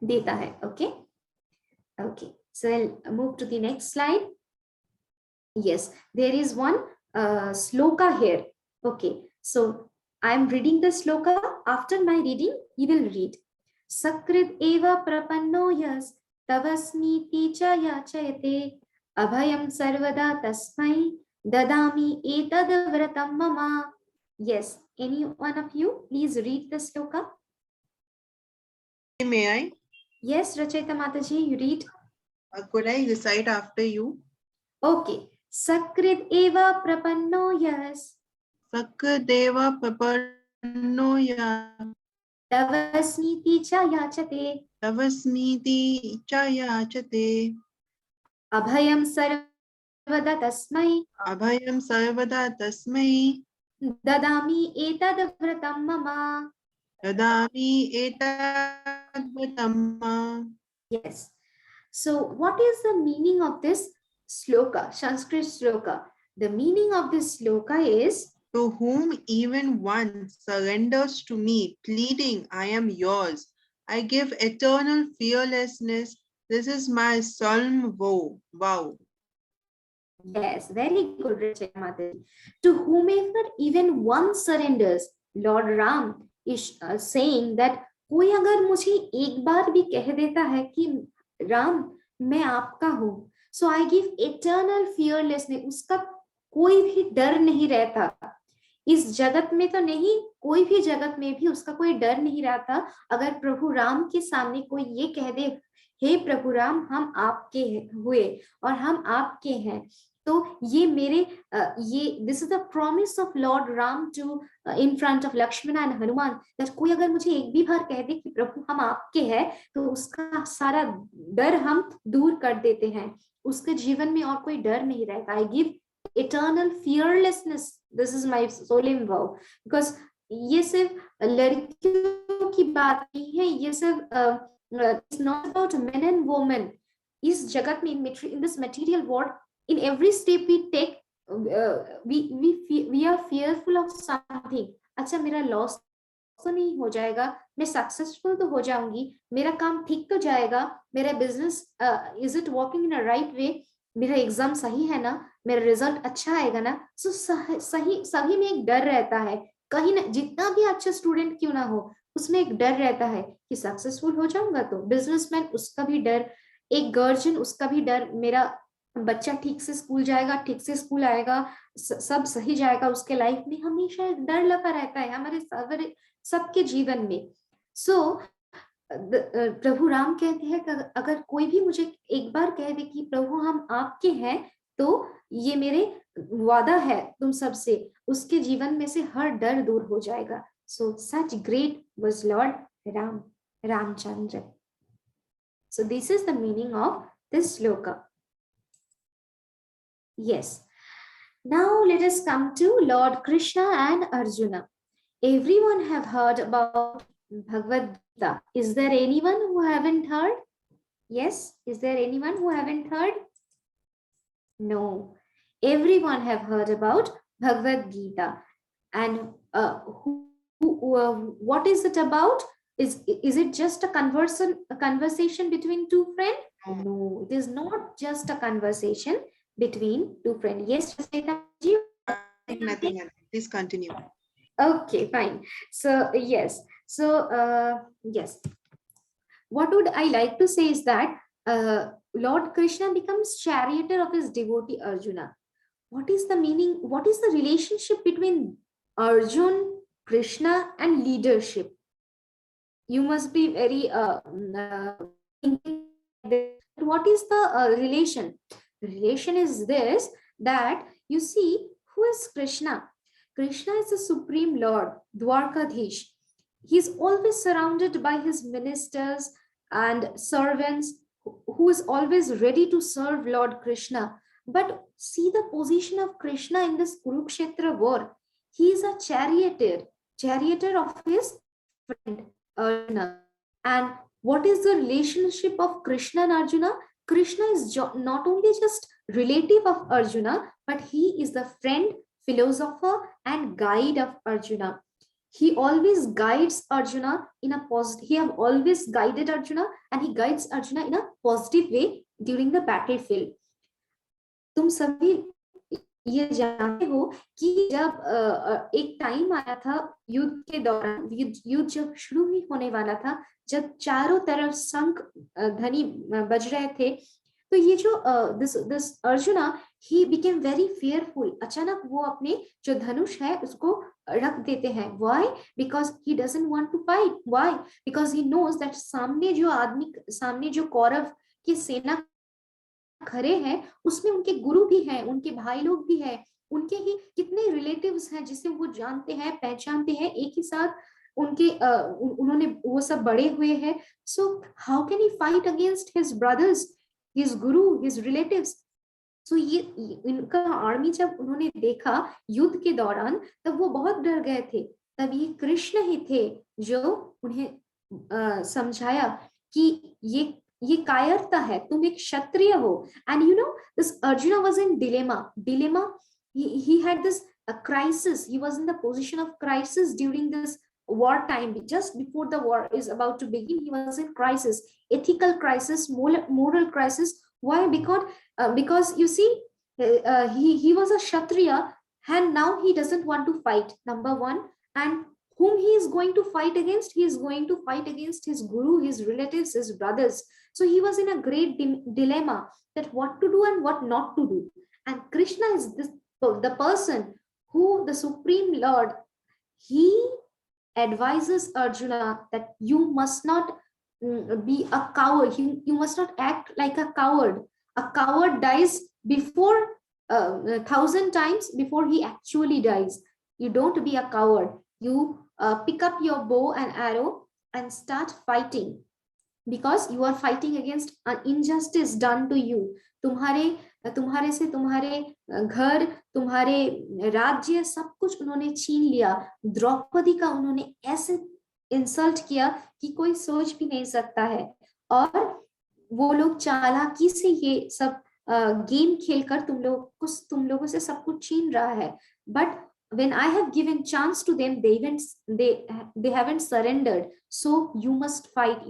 Speaker 1: देता है. Okay, okay, so I'll move to the next slide. Yes, there is one sloka here. Okay, so I'm reading the sloka. After my reading, you will read. Sakrit eva prapanno yas tavasmiti cha yachayate abhayam sarvada tasmai dadami etad vratam mama. Yes, any one of you, please read the sloka.
Speaker 3: May I?
Speaker 1: Yes, Rachita Mataji, you read.
Speaker 3: Could I recite after you?
Speaker 1: Okay. Sakrit eva prapanno yas
Speaker 3: Sakadeva paparno ya
Speaker 1: tavasmiti cha yachate
Speaker 3: tavasmiti chayachate
Speaker 1: abhayam sarvada tasmai
Speaker 3: abhayam sarvada tasmai
Speaker 1: dadami etad vratam mama.
Speaker 3: dadami etadvatamma.
Speaker 1: Yes. So what is the meaning of this sloka, Sanskrit sloka? The meaning of this sloka is,
Speaker 3: To whom even one surrenders to me, pleading, I am yours. I give eternal fearlessness. This is my solemn vow.
Speaker 1: yes, very good, Rachita Mataji. To whomever even one surrenders, Lord Ram is saying that कोई अगर मुझे एक बार भी कह देता है कि राम मैं आपका हूं, सो आई गिव इटर्नल फियरलेसनेस. उसका कोई भी डर नहीं रहता. इस जगत में तो नहीं, कोई भी जगत में भी उसका कोई डर नहीं रहता. अगर प्रभु राम के सामने कोई ये कह दे, हे प्रभु राम हम आपके हुए और हम आपके हैं, तो ये मेरे ये this is the promise of Lord Ram to in front of Lakshman and Hanuman, that कोई अगर मुझे एक भी बार कह दे कि प्रभु हम आपके हैं, तो उसका सारा डर हम दूर कर देते हैं. उसके जीवन में और कोई डर नहीं रहता. I give eternal fearlessness. This is my solemn vow. Because ये सिर्फ लड़कियों की बात नहीं है, ये सिर्फ it's not about men and women. इस जगत में in this material world, in every step we take, we are fearful of something. अच्छा मेरा लॉस तो नहीं हो जाएगा, मैं सक्सेसफुल तो हो जाऊंगी, मेरा काम ठीक तो जाएगा, मेरा business is it working in a right way, मेरा एग्जाम सही है ना, मेरा रिजल्ट अच्छा आएगा ना. सो सही सभी में एक डर रहता है. कहीं ना जितना भी अच्छा स्टूडेंट क्यों ना हो, उसमें एक डर रहता है कि सक्सेसफुल हो जाऊंगा तो. बिजनेसमैन उसका भी डर, एक गार्जियन उसका भी डर, मेरा बच्चा ठीक से स्कूल जाएगा, ठीक से स्कूल आएगा, सब सही जाएगा उसके लाइफ में. हमेशा एक डर लगा रहता है हमारे सबके जीवन में. सो प्रभु राम कहते हैं कि अगर कोई भी मुझे एक बार कह दे कि प्रभु हम आपके हैं, तो ये मेरे वादा है तुम सबसे, उसके जीवन में से हर डर दूर हो जाएगा. So such great was Lord Ramchandra. So this is the meaning of this shloka. Yes. Now let us come to Lord Krishna and Arjuna. Everyone have heard about Bhagavad Gita. Is there anyone who haven't heard? Yes. Is there anyone who haven't heard? No. Everyone have heard about Bhagavad Gita. And what is it about? Is it just a conversation between two friends? No, it is not just a conversation between two friends. Yes, Rasmita ji?
Speaker 3: Nothing. Please continue.
Speaker 1: Okay, fine. So yes. So yes. What would I like to say is that Lord Krishna becomes charioteer of his devotee Arjuna. What is the meaning? What is the relationship between Arjun, Krishna, and leadership? You must be very What is the relation? The relation is this, that you see, who is Krishna? Krishna is the Supreme Lord, Dwarkadhish. He's always surrounded by his ministers and servants who is always ready to serve Lord Krishna. But see the position of Krishna in this Kurukshetra war. He is a charioteer of his friend Arjuna. And what is the relationship of Krishna and Arjuna? Krishna is not only just relative of Arjuna, but he is the friend, philosopher, and guide of Arjuna. He always guides Arjuna in a positive. He have always guided Arjuna, and he guides Arjuna in a positive way during the battlefield. तुम सभी ये जानते हो कि जब एक time आया था युद्ध के दौरान, युद्ध जब शुरू ही होने वाला था, जब चारों तरफ शंख ध्वनि बज रहे थे, तो ये जो this arjuna, he became very fearful. अचानक वो अपने जो धनुष है उसको रख देते हैं. Why? Because he doesn't want to fight. Why? Because he knows that सामने जो कौरव की सेना खड़े हैं, उसमें उनके गुरु भी हैं, उनके भाई लोग भी हैं, उनके ही कितने रिलेटिव्स हैं जिसे वो जानते हैं, पहचानते हैं, एक ही साथ उनके उन्होंने वो सब बड़े हुए हैं. So how can he fight against his brothers, his Guru, his relatives? सो ये इनका आर्मी जब उन्होंने देखा युद्ध के दौरान, तब वो बहुत डर गए थे. तब ये कृष्ण ही थे जो उन्हें समझाया कि ये कायरता है, तुम एक क्षत्रिय हो. And you know this arjuna was in dilemma. he had this crisis. He was in the position of crisis during this war time. Just before the war is about to begin, he was in crisis, ethical crisis, moral crisis. Why? Because you see, he was a kshatriya, and now he doesn't want to fight, number one. And whom he is going to fight against? He is going to fight against his guru, his relatives, his brothers. So he was in a great dilemma, that what to do and what not to do. And Krishna is the person who, the Supreme Lord, he advises Arjuna that you must not be a coward. You must not act like a coward. A coward dies before 1,000 times before he actually dies. You don't be a coward. You pick up your bow and arrow and start fighting, because you are fighting against an injustice done to you. तुम्हारे से तुम्हारे घर, तुम्हारे राज्य, सब कुछ उन्होंने छीन लिया. द्रौपदी का उन्होंने ऐसे इंसल्ट किया कि कोई सोच भी नहीं सकता है. और वो लोग चालाकी से ये सब गेम खेलकर तुम लोगों से सब कुछ छीन रहा है. But when I have given chance to them, they haven't surrendered. So you must fight.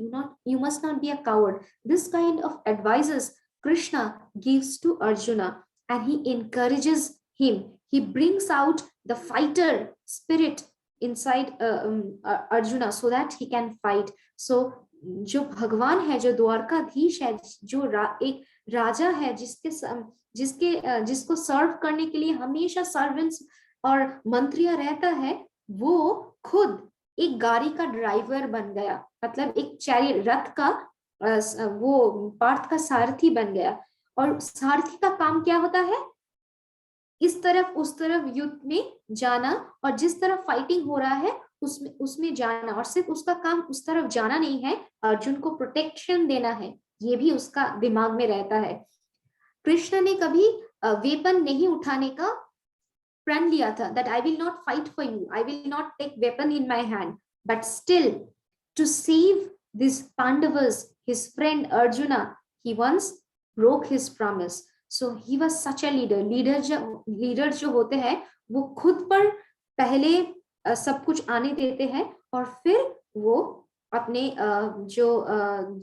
Speaker 1: You must not be a coward. This kind of advices Krishna gives to Arjuna, and he encourages him. He brings out the fighter spirit inside Arjuna so that he can fight. So जो भगवान है, जो द्वारकाधीश है, जो एक राजा है, जिसको सर्व करने के लिए हमेशा सर्वेंट्स और मंत्रिया रहता है, वो खुद एक गाड़ी का ड्राइवर बन गया. मतलब एक चैरियट, रथ का वो पार्थ का सारथी बन गया. और सारथी का काम क्या होता है? इस तरफ उस तरफ युद्ध में जाना, और जिस तरफ फाइटिंग हो रहा है उसमें जाना. और सिर्फ उसका काम उस तरफ जाना नहीं है, अर्जुन को प्रोटेक्शन देना है. ये भी उसका दिमाग में रहता है. कृष्ण ने कभी वेपन नहीं उठाने का प्रण लिया था, that I will not fight for you, I will not take weapon in my hand. But still, to save these Pandavas, his friend Arjuna, he once broke his promise. So he was such a leader. Leader जो होते हैं वो खुद पर पहले सब कुछ आने देते हैं, और फिर वो अपने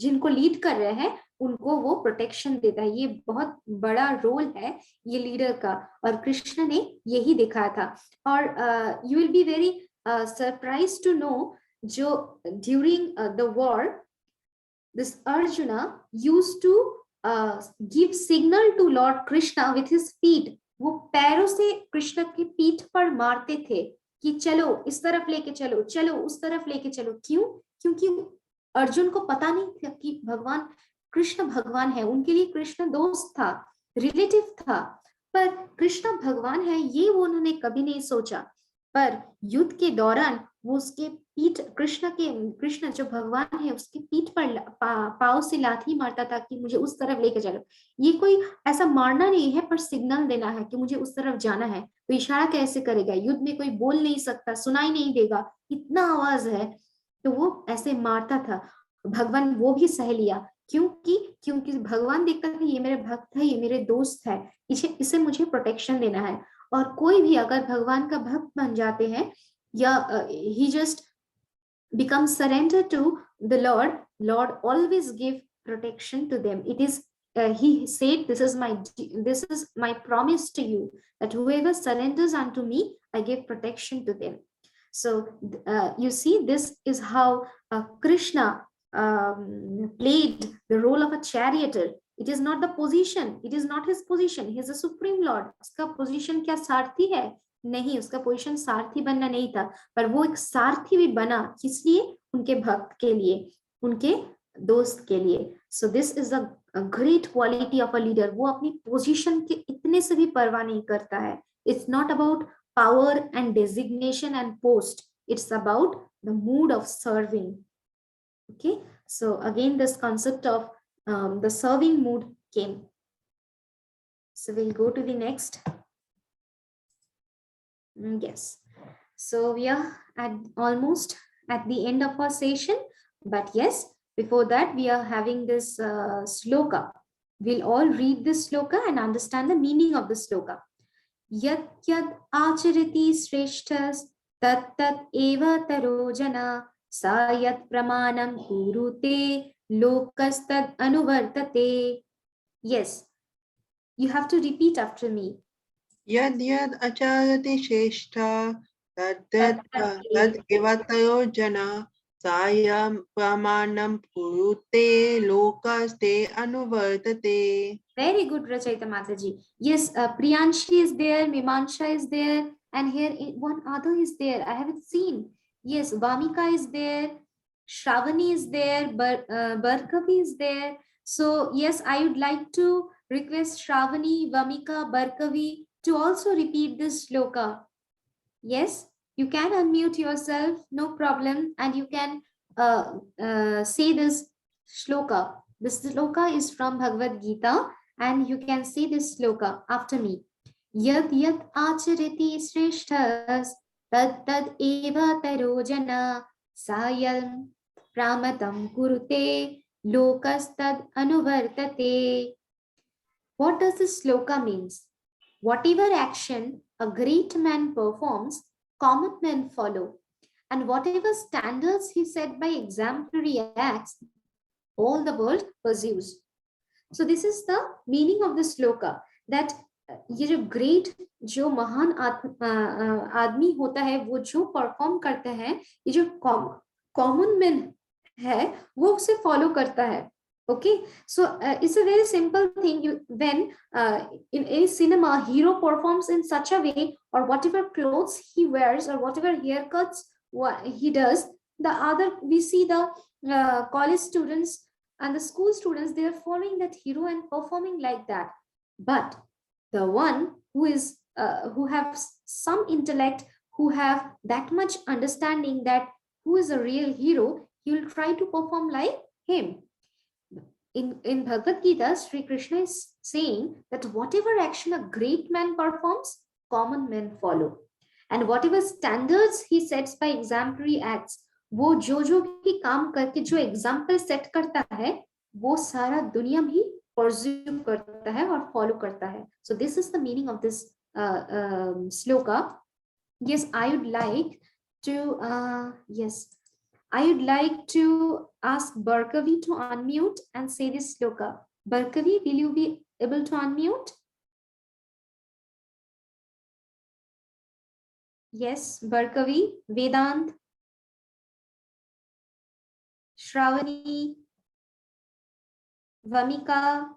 Speaker 1: जिनको लीड कर रहे हैं उनको वो प्रोटेक्शन देता है. ये बहुत बड़ा रोल है ये लीडर का, और कृष्ण ने यही दिखाया था. और you will be very surprise to know, जो during the war this Arjuna used to give signal to Lord Krishna with his feet. वो पैरों से कृष्ण की पीठ पर मारते थे कि चलो इस तरफ लेके चलो, चलो उस तरफ लेके चलो. क्यों? क्योंकि अर्जुन को पता नहीं था कि भगवान कृष्ण भगवान है, उनके लिए कृष्ण दोस्त था, रिलेटिव था, पर कृष्ण भगवान है ये वो उन्होंने कभी नहीं सोचा। पर युद्ध के दौरान वो उसके पीठ, कृष्ण जो भगवान है उसके पीठ पर पाव से लाठी मारता था कि मुझे उस तरफ लेके चलो। ये कोई ऐसा मारना नहीं है पर सिग्नल देना है कि मुझे उस तरफ जाना है। तो इशारा कैसे करेगा, युद्ध में कोई बोल नहीं सकता, सुनाई नहीं देगा, इतना आवाज है, तो वो ऐसे मारता था। भगवान वो भी सह लिया, क्योंकि क्योंकि भगवान देखता था ये मेरे भक्त है, ये मेरे दोस्त है, इसे मुझे प्रोटेक्शन देना है। और कोई भी अगर भगवान का भक्त बन जाते हैं या ही just become surrender to the Lord always give protection to them. It is he said, this is my promise to you, that whoever surrenders unto me, I give protection to them. So you see, this is how Krishna played the role of a charioteer. It is not the position, it is not his position, he is the supreme Lord. उसका position क्या सारथी है? नहीं, उसका position सारथी बनना नहीं था, पर वो एक सारथी भी बना, किस लिए? उनके भक्त के लिए, उनके दोस्त के लिए। सो this is a great quality of a leader. वो अपनी पोजीशन के इतने से भी परवाह नहीं करता है। It's not about power and designation and post, it's about the mood off serving. Okay, so again this concept of the serving mood came. So we'll go to the next. Yes, so we are almost at the end of our session, but yes, before that we are having this sloka. We'll all read this sloka and understand the meaning of the sloka. Yat yat acharati shreshthas tat tat eva taro jana sa yat pramanam kurute lokastad anuvartate. Yes, you have to repeat after me.
Speaker 3: यद यद आचरति श्रेष्ठा तद् एवतयो जना सायं प्रमाणं कुरुते लोकस्ते अनुवर्तते.
Speaker 1: Very good, Rachayita Mataji. Yes, Priyanshi is there, Mimansha is there, and here one other is there. I haven't seen. Yes, Vamika is there, Shravani is there, Barkavi is there. So yes, I would like to request Shravani, Vamika, Barkavi to also repeat this shloka. Yes, you can unmute yourself, no problem, and you can say this shloka. This shloka is from Bhagavad Gita, and you can say this shloka after me. Yad yad achariti shreshthas tad tad eva taro jana sayam pramatam kurute lokastad anuvartate. What does this shloka means? Whatever action a great man performs, common men follow. And whatever standards he set by exemplary acts, all the world pursues. So this is the meaning of this sloka, that ये जो great, जो महान आदमी होता है, वो जो perform करता है, ये जो कॉमन मैन है वो उसे फॉलो करता है. Okay, so it's a very simple thing. When in a cinema, hero performs in such a way, or whatever clothes he wears, or whatever haircuts he does, the other, we see the college students and the school students, they are following that hero and performing like that. But the one who is who have some intellect, who have that much understanding that who is a real hero, he will try to perform like him. In Bhagavad Gita, Sri Krishna is saying that whatever action a great man performs, common men follow. And whatever standards he sets by exemplary acts, वो जो भी काम करके जो example set करता है, वो सारा दुनिया भी परस्यू करता है और फॉलो करता है. So this is the meaning of this sloka. Yes, I would like to ask Barkavi to unmute and say this sloka. Barkavi, will you be able to unmute? Yes, Barkavi, Vedant, Shravani, Vamika.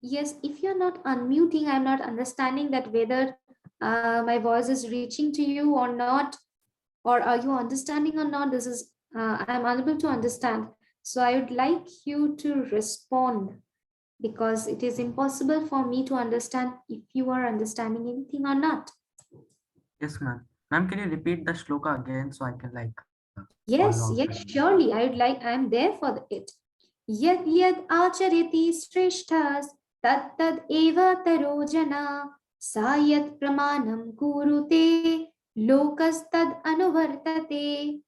Speaker 1: Yes, if you're not unmuting, I'm not understanding that whether my voice is reaching to you or not. or are you understanding or not? This is I'm unable to understand. So I would like you to respond, because it is impossible for me to understand if you are understanding anything or not.
Speaker 5: Yes, ma'am. Ma'am, can you repeat the shloka again so I can follow
Speaker 1: Yes,
Speaker 5: along?
Speaker 1: yes, surely. I would like, I am there for it. Yad yad achariti shreshthas tad tad eva taro jana sayat pramanam kurute lokas tad anuvartate.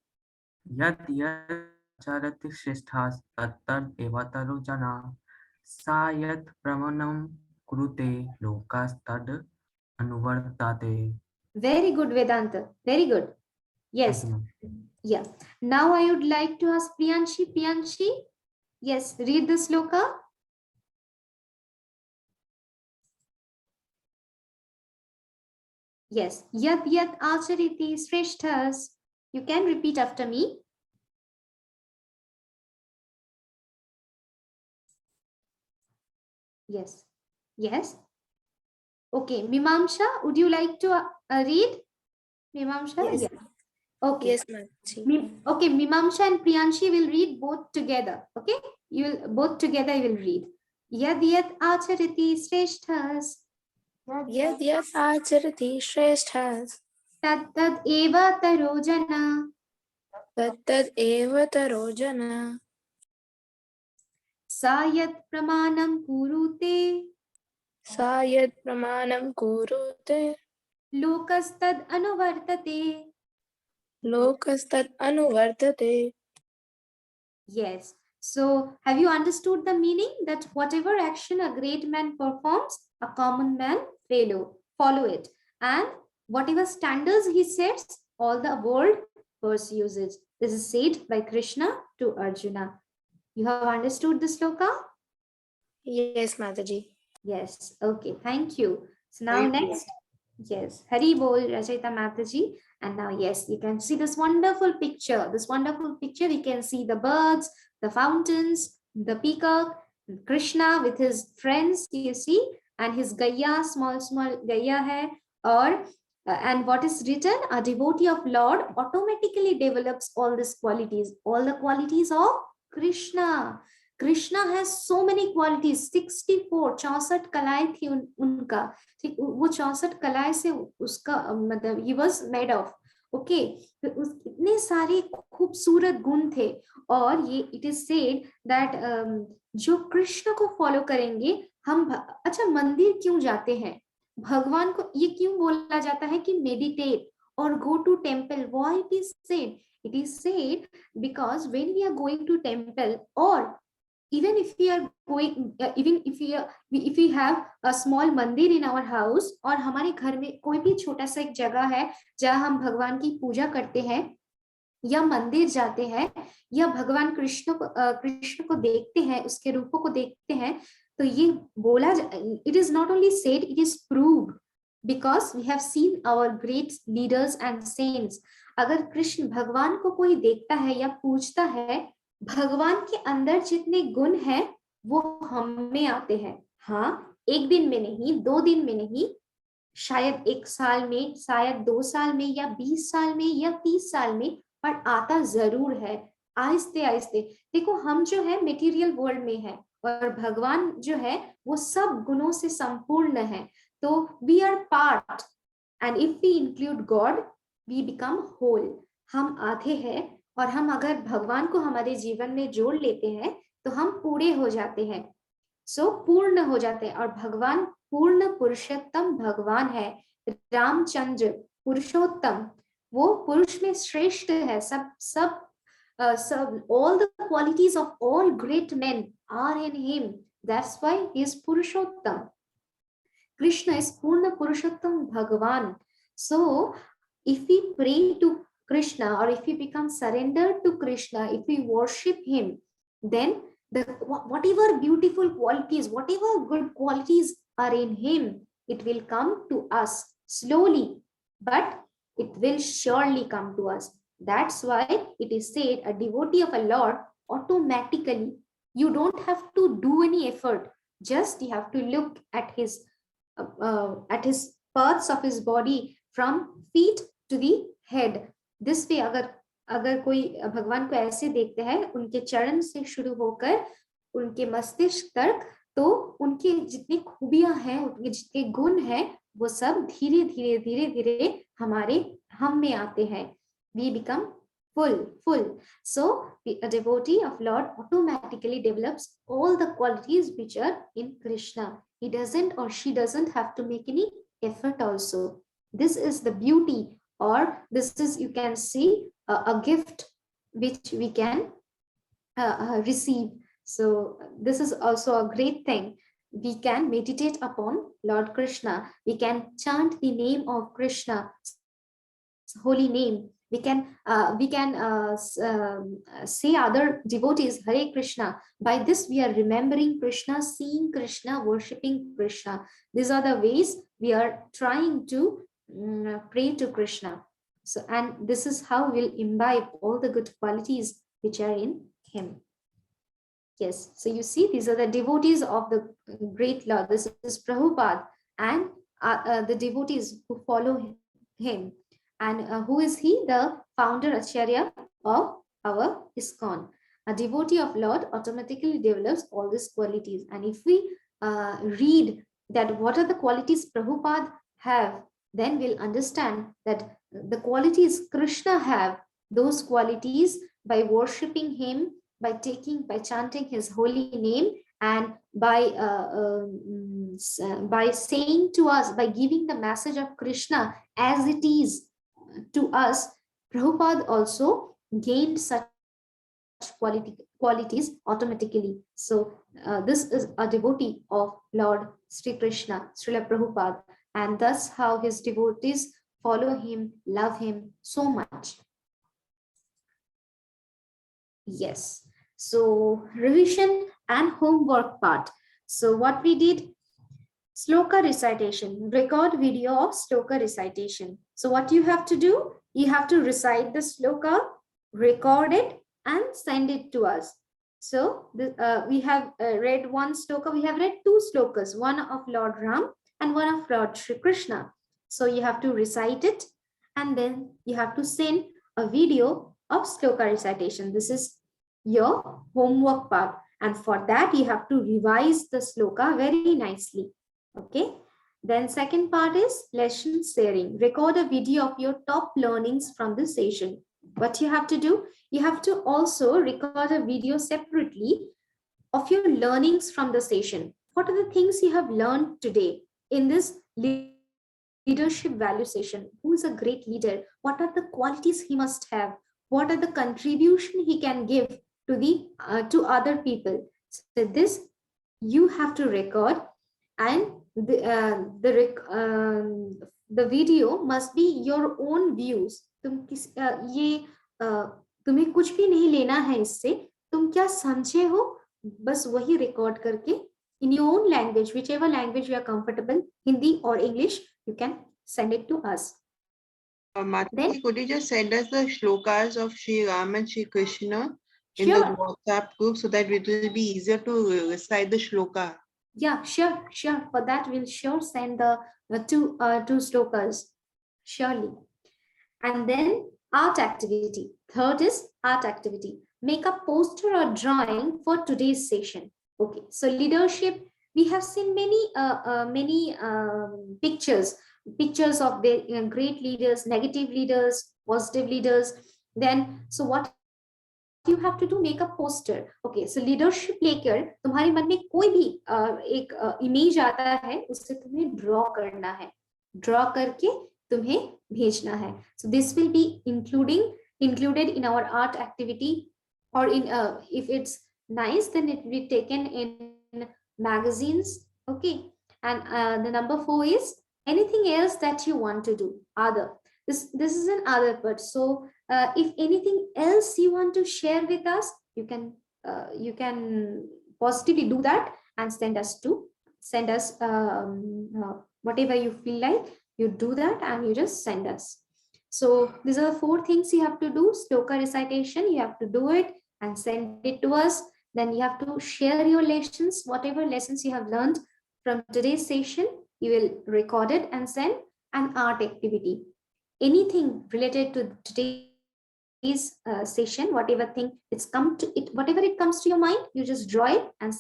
Speaker 5: Yad yad acharati shreshthas tattad evataro jana sayat pramanam kurute lokas tad anuvartate.
Speaker 1: Very good, Vedanta. Very good.
Speaker 5: Thank
Speaker 1: Yes.
Speaker 5: you, ma'am.
Speaker 1: Yeah. Now I would like to ask Priyanshi. Priyanshi, yes, read the sloka. Yes. Yad yad achariti shreshthas. You can repeat after me. Yes. Yes. Okay. Mimamsha, would you like to read? Mimamsha?
Speaker 2: Yes.
Speaker 1: Yes. Okay.
Speaker 2: Yes, Mataji.
Speaker 1: Okay. Mimamsha and Priyanshi will read both together. Okay. You will both together. You will read. Yad yad achariti shreshthas.
Speaker 2: Yad yad acharati shreshthas
Speaker 1: Tad tad eva tarojana.
Speaker 2: tattad eva tarojana
Speaker 1: Sayat pramanam kurute.
Speaker 2: sayad pramanam kurute
Speaker 1: Lokastad anuvartate.
Speaker 2: lokastat anuvartate.
Speaker 1: Yes. So, have you understood the meaning that whatever action a great man performs, a common man follow it, and whatever standards he sets, all the world pursues it. This is said by Krishna to Arjuna. You have understood this sloka?
Speaker 2: Yes, Mataji.
Speaker 1: Yes. Okay. Thank you. So now
Speaker 3: Very true.
Speaker 1: next, yes, Hari Bol Rachita Mataji. And now, yes, you can see this wonderful picture. This wonderful picture, we can see the birds, the fountains, the peacock, Krishna with his friends, you see, and his Gaya, small Gaya hai. Or, and what is written, a devotee of Lord automatically develops all the qualities of Krishna. Krishna has so many qualities 64 64 कलाएं थी उनका ठीक वो 64 कलाएं से उसका मतलब he was made of okay इतने सारे खूबसूरत गुण थे और ये इट इज सेड दैट जो कृष्ण को फॉलो करेंगे हम अच्छा मंदिर क्यों जाते हैं भगवान को ये क्यों बोला जाता है कि मेडिटेट और go to temple why it is said because when we are going to temple और even if we are going even if we have a small मंदिर in our house और हमारे घर में कोई भी छोटा सा एक जगह है जहाँ हम भगवान की पूजा करते हैं या मंदिर जाते हैं या भगवान कृष्ण को देखते हैं उसके रूपों को देखते हैं तो ये बोला it is not only said it is proved because we have seen our great leaders and saints अगर कृष्ण भगवान को कोई देखता है या पूजता है भगवान के अंदर जितने गुण हैं वो हम में आते हैं हाँ एक दिन में नहीं 2 दिन में नहीं शायद 1 साल में शायद 2 साल में या 20 साल में या 30 साल में पर आता जरूर है आहिस्ते आहिस्ते देखो हम जो है मटेरियल वर्ल्ड में है और भगवान जो है वो सब गुणों से संपूर्ण है तो we are part and if we include God we become whole हम आधे हैं और हम अगर भगवान को हमारे जीवन में जोड़ लेते हैं तो हम पूरे हो जाते हैं सो पूर्ण हो जाते हैं और भगवान पूर्ण पुरुषोत्तम भगवान है रामचंद्र पुरुषोत्तम वो पुरुष में श्रेष्ठ है सब all the qualities of all great men are in him that's why he is purushottam Krishna is purna purushottam bhagavan so if we pray to Krishna or if we become surrendered to Krishna if we worship him then whatever beautiful qualities whatever good qualities are in him it will come to us slowly but it will surely come to us that's why it is said a devotee of a Lord automatically you don't have to do any effort just you have to look at his parts of his body from feet to the head this way अगर कोई भगवान को ऐसे देखते हैं, उनके चरण से शुरू होकर उनके मस्तिष्क तक, तो उनके जितनी खूबियां हैं, उनके जितने गुण हैं, वो सब धीरे धीरे धीरे धीरे हम में आते हैं. We become full. So a devotee of Lord automatically develops all the qualities which are in Krishna. He doesn't or she doesn't have to make any effort also. This is the beauty, or this is, you can see, a gift which we can receive. So this is also a great thing. We can meditate upon Lord Krishna. We can chant the name of Krishna's holy name. Say other devotees Hare Krishna. By this we are remembering Krishna, seeing Krishna, worshipping Krishna. These are the ways we are trying to pray to Krishna. So, and this is how we'll imbibe all the good qualities which are in him. Yes, so you see, these are the devotees of the great Lord. This is Prabhupada, and the devotees who follow him. And who is he? The founder Acharya of our ISKCON. A devotee of Lord automatically develops all these qualities. And if we read that what are the qualities Prabhupada have, then we'll understand that the qualities Krishna have, those qualities, by worshipping him, by chanting his holy name, and by saying to us, by giving the message of Krishna as it is to us, Prabhupada also gained such qualities automatically. So this is a devotee of Lord Sri Krishna, Srila Prabhupada, and thus how his devotees follow him, love him so much. Yes. So revision and homework part. So what we did, sloka recitation, record video of sloka recitation. So what you have to do, you have to recite the sloka, record it, and send it to us. So we have read one sloka, we have read two slokas, one of Lord Ram and one of Lord Shri Krishna. So you have to recite it, and then you have to send a video of sloka recitation. This is your homework part, and for that you have to revise the sloka very nicely. Okay, then second part is lesson sharing. Record a video of your top learnings from the session. What you have to do, you have to also record a video separately of your learnings from the session. What are the things you have learned today in this leadership value session? Who is a great leader? What are the qualities he must have? What are the contribution he can give to the to other people? So this you have to record, and the video must be your own views. तुम्हें कुछ भी नहीं लेना है इससे, तुम क्या समझे हो, बस वही रिकॉर्ड करके in your own language, whichever language you are comfortable, Hindi or English, you can send it to us.
Speaker 3: Mataji, could you just send us the shlokas of Sri Ram and Sri Krishna in the WhatsApp group so that it will be easier to recite the shloka?
Speaker 1: Yeah, sure. For that, we'll sure send the two slokas, surely. And then art activity. Third is art activity. Make a poster or drawing for today's session. Okay, so leadership, we have seen many pictures of the great leaders, negative leaders, positive leaders. Then so what you have to do, make a poster. Okay, so leadership लेकर तुम्हारे मन में कोई भी एक image आता है, उससे तुम्हें ड्रॉ करना है, ड्रॉ करके तुम्हें भेजना है. So this will be included in our art activity, or in if it's nice, then it will be taken in magazines. Okay, and the number 4 is anything else that you want to do. Other, this is an other part. So if anything else you want to share with us, you can positively do that and send us whatever you feel like. You do that and you just send us. So these are the 4 things you have to do. Sloka recitation, you have to do it and send it to us. Then you have to share your lessons, whatever lessons you have learned from today's session, you will record it and send. An art activity, anything related to today's session, whatever thing it's come to it, whatever it comes to your mind, you just draw it and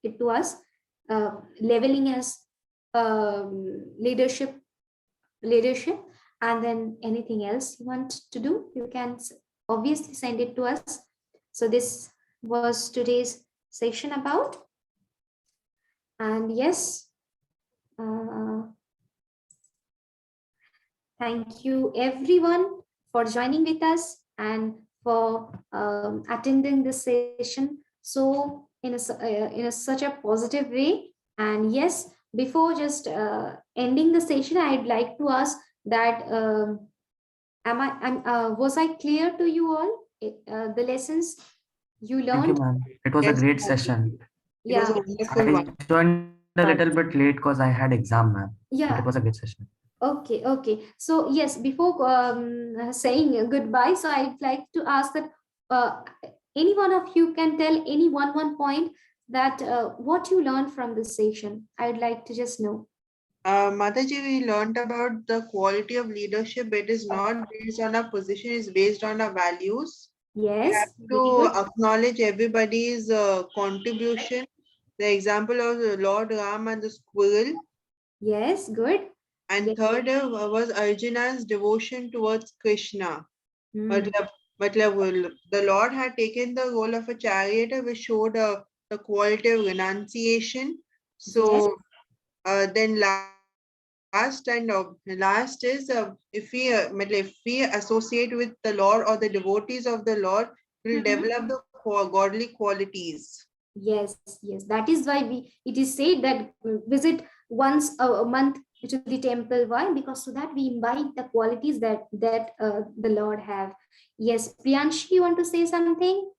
Speaker 1: it to us, leveling as leadership, and then anything else you want to do, you can obviously send it to us. So this was today's session about, and yes, thank you everyone for joining with us and for attending this session so in a such a positive way. And yes, before just ending the session, I'd like to ask that was I clear to you all? The lessons you
Speaker 5: Thank you,
Speaker 1: learned?
Speaker 5: ma'am. It was a
Speaker 3: Yes,
Speaker 5: great
Speaker 3: ma'am.
Speaker 5: session.
Speaker 3: It was a
Speaker 1: Yeah,
Speaker 3: wonderful one.
Speaker 5: I joined a little bit late because I had exam, ma'am. But it
Speaker 1: yeah.
Speaker 5: was a great session.
Speaker 1: Okay, okay. So yes, before saying goodbye, so I'd like to ask that any one of you can tell any one point that what you learned from this session. I'd like to just know.
Speaker 3: Mataji, we learned about the quality of leadership. It is not based on a position, it's based on our values. We have
Speaker 1: Yes, very
Speaker 3: to
Speaker 1: good.
Speaker 3: acknowledge everybody's contribution. The example of the Lord Ram and the squirrel.
Speaker 1: Yes, good.
Speaker 3: And
Speaker 1: Yes.
Speaker 3: third was Arjuna's devotion towards Krishna.
Speaker 1: Hmm.
Speaker 3: Matlab, the Lord had taken the role of a charioteer, which showed the quality of renunciation.
Speaker 1: Yes.
Speaker 3: So then last is if we associate with the Lord or the devotees of the Lord, will
Speaker 1: Mhm.
Speaker 3: develop the godly qualities.
Speaker 1: Yes, yes. That is why it is said that visit once a month to the temple. Why? Because so that we imbibe the qualities that the Lord have. Yes, Priyanshi, you want to say something?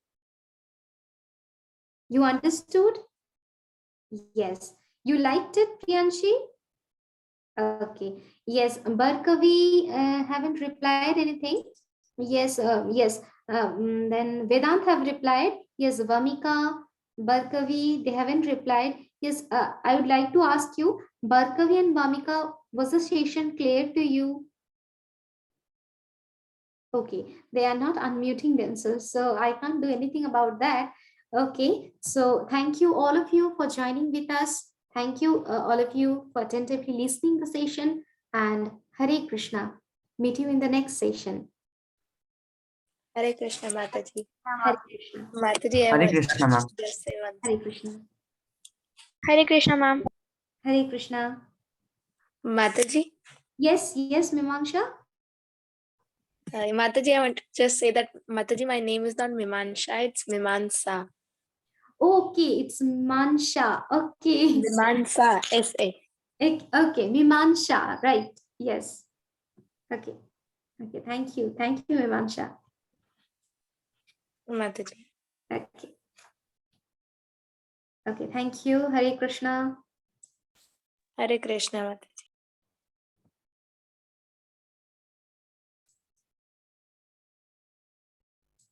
Speaker 1: You understood? Yes. You liked it, Priyanshi? Okay. Yes, Barkavi haven't replied anything. Yes, yes. Then Vedant have replied. Yes, Vamika, Barkavi, they haven't replied. Yes, I would like to ask you, Barkavi and Vamika, was the session clear to you? Okay, they are not unmuting themselves, so I can't do anything about that. Okay, so thank you all of you for joining with us. Thank you all of you for attentively listening the session, and Hare Krishna. Meet you in the next session.
Speaker 2: Hare Krishna, Mataji.
Speaker 1: Hare Krishna.
Speaker 2: Mataji, I
Speaker 5: Hare
Speaker 2: was
Speaker 5: Krishna, ma'am.
Speaker 2: just say one
Speaker 1: Hare
Speaker 2: thing.
Speaker 1: Krishna.
Speaker 6: Hare Krishna, ma'am.
Speaker 1: Hare Krishna.
Speaker 2: Mataji,
Speaker 1: Yes, yes, Mimansha.
Speaker 2: Mataji, I want to just say that Mataji, my name is not Mimansha, it's Mimansa.
Speaker 1: Okay, it's Mansha. Okay.
Speaker 2: Mimansa, S-A.
Speaker 1: Okay, Mimansha. Right. Yes. Okay. Okay. Thank you. Thank you, Mimansha.
Speaker 2: Mataji.
Speaker 1: Okay. Okay. Thank you. Hare Krishna.
Speaker 2: Hare Krishna, Mataji.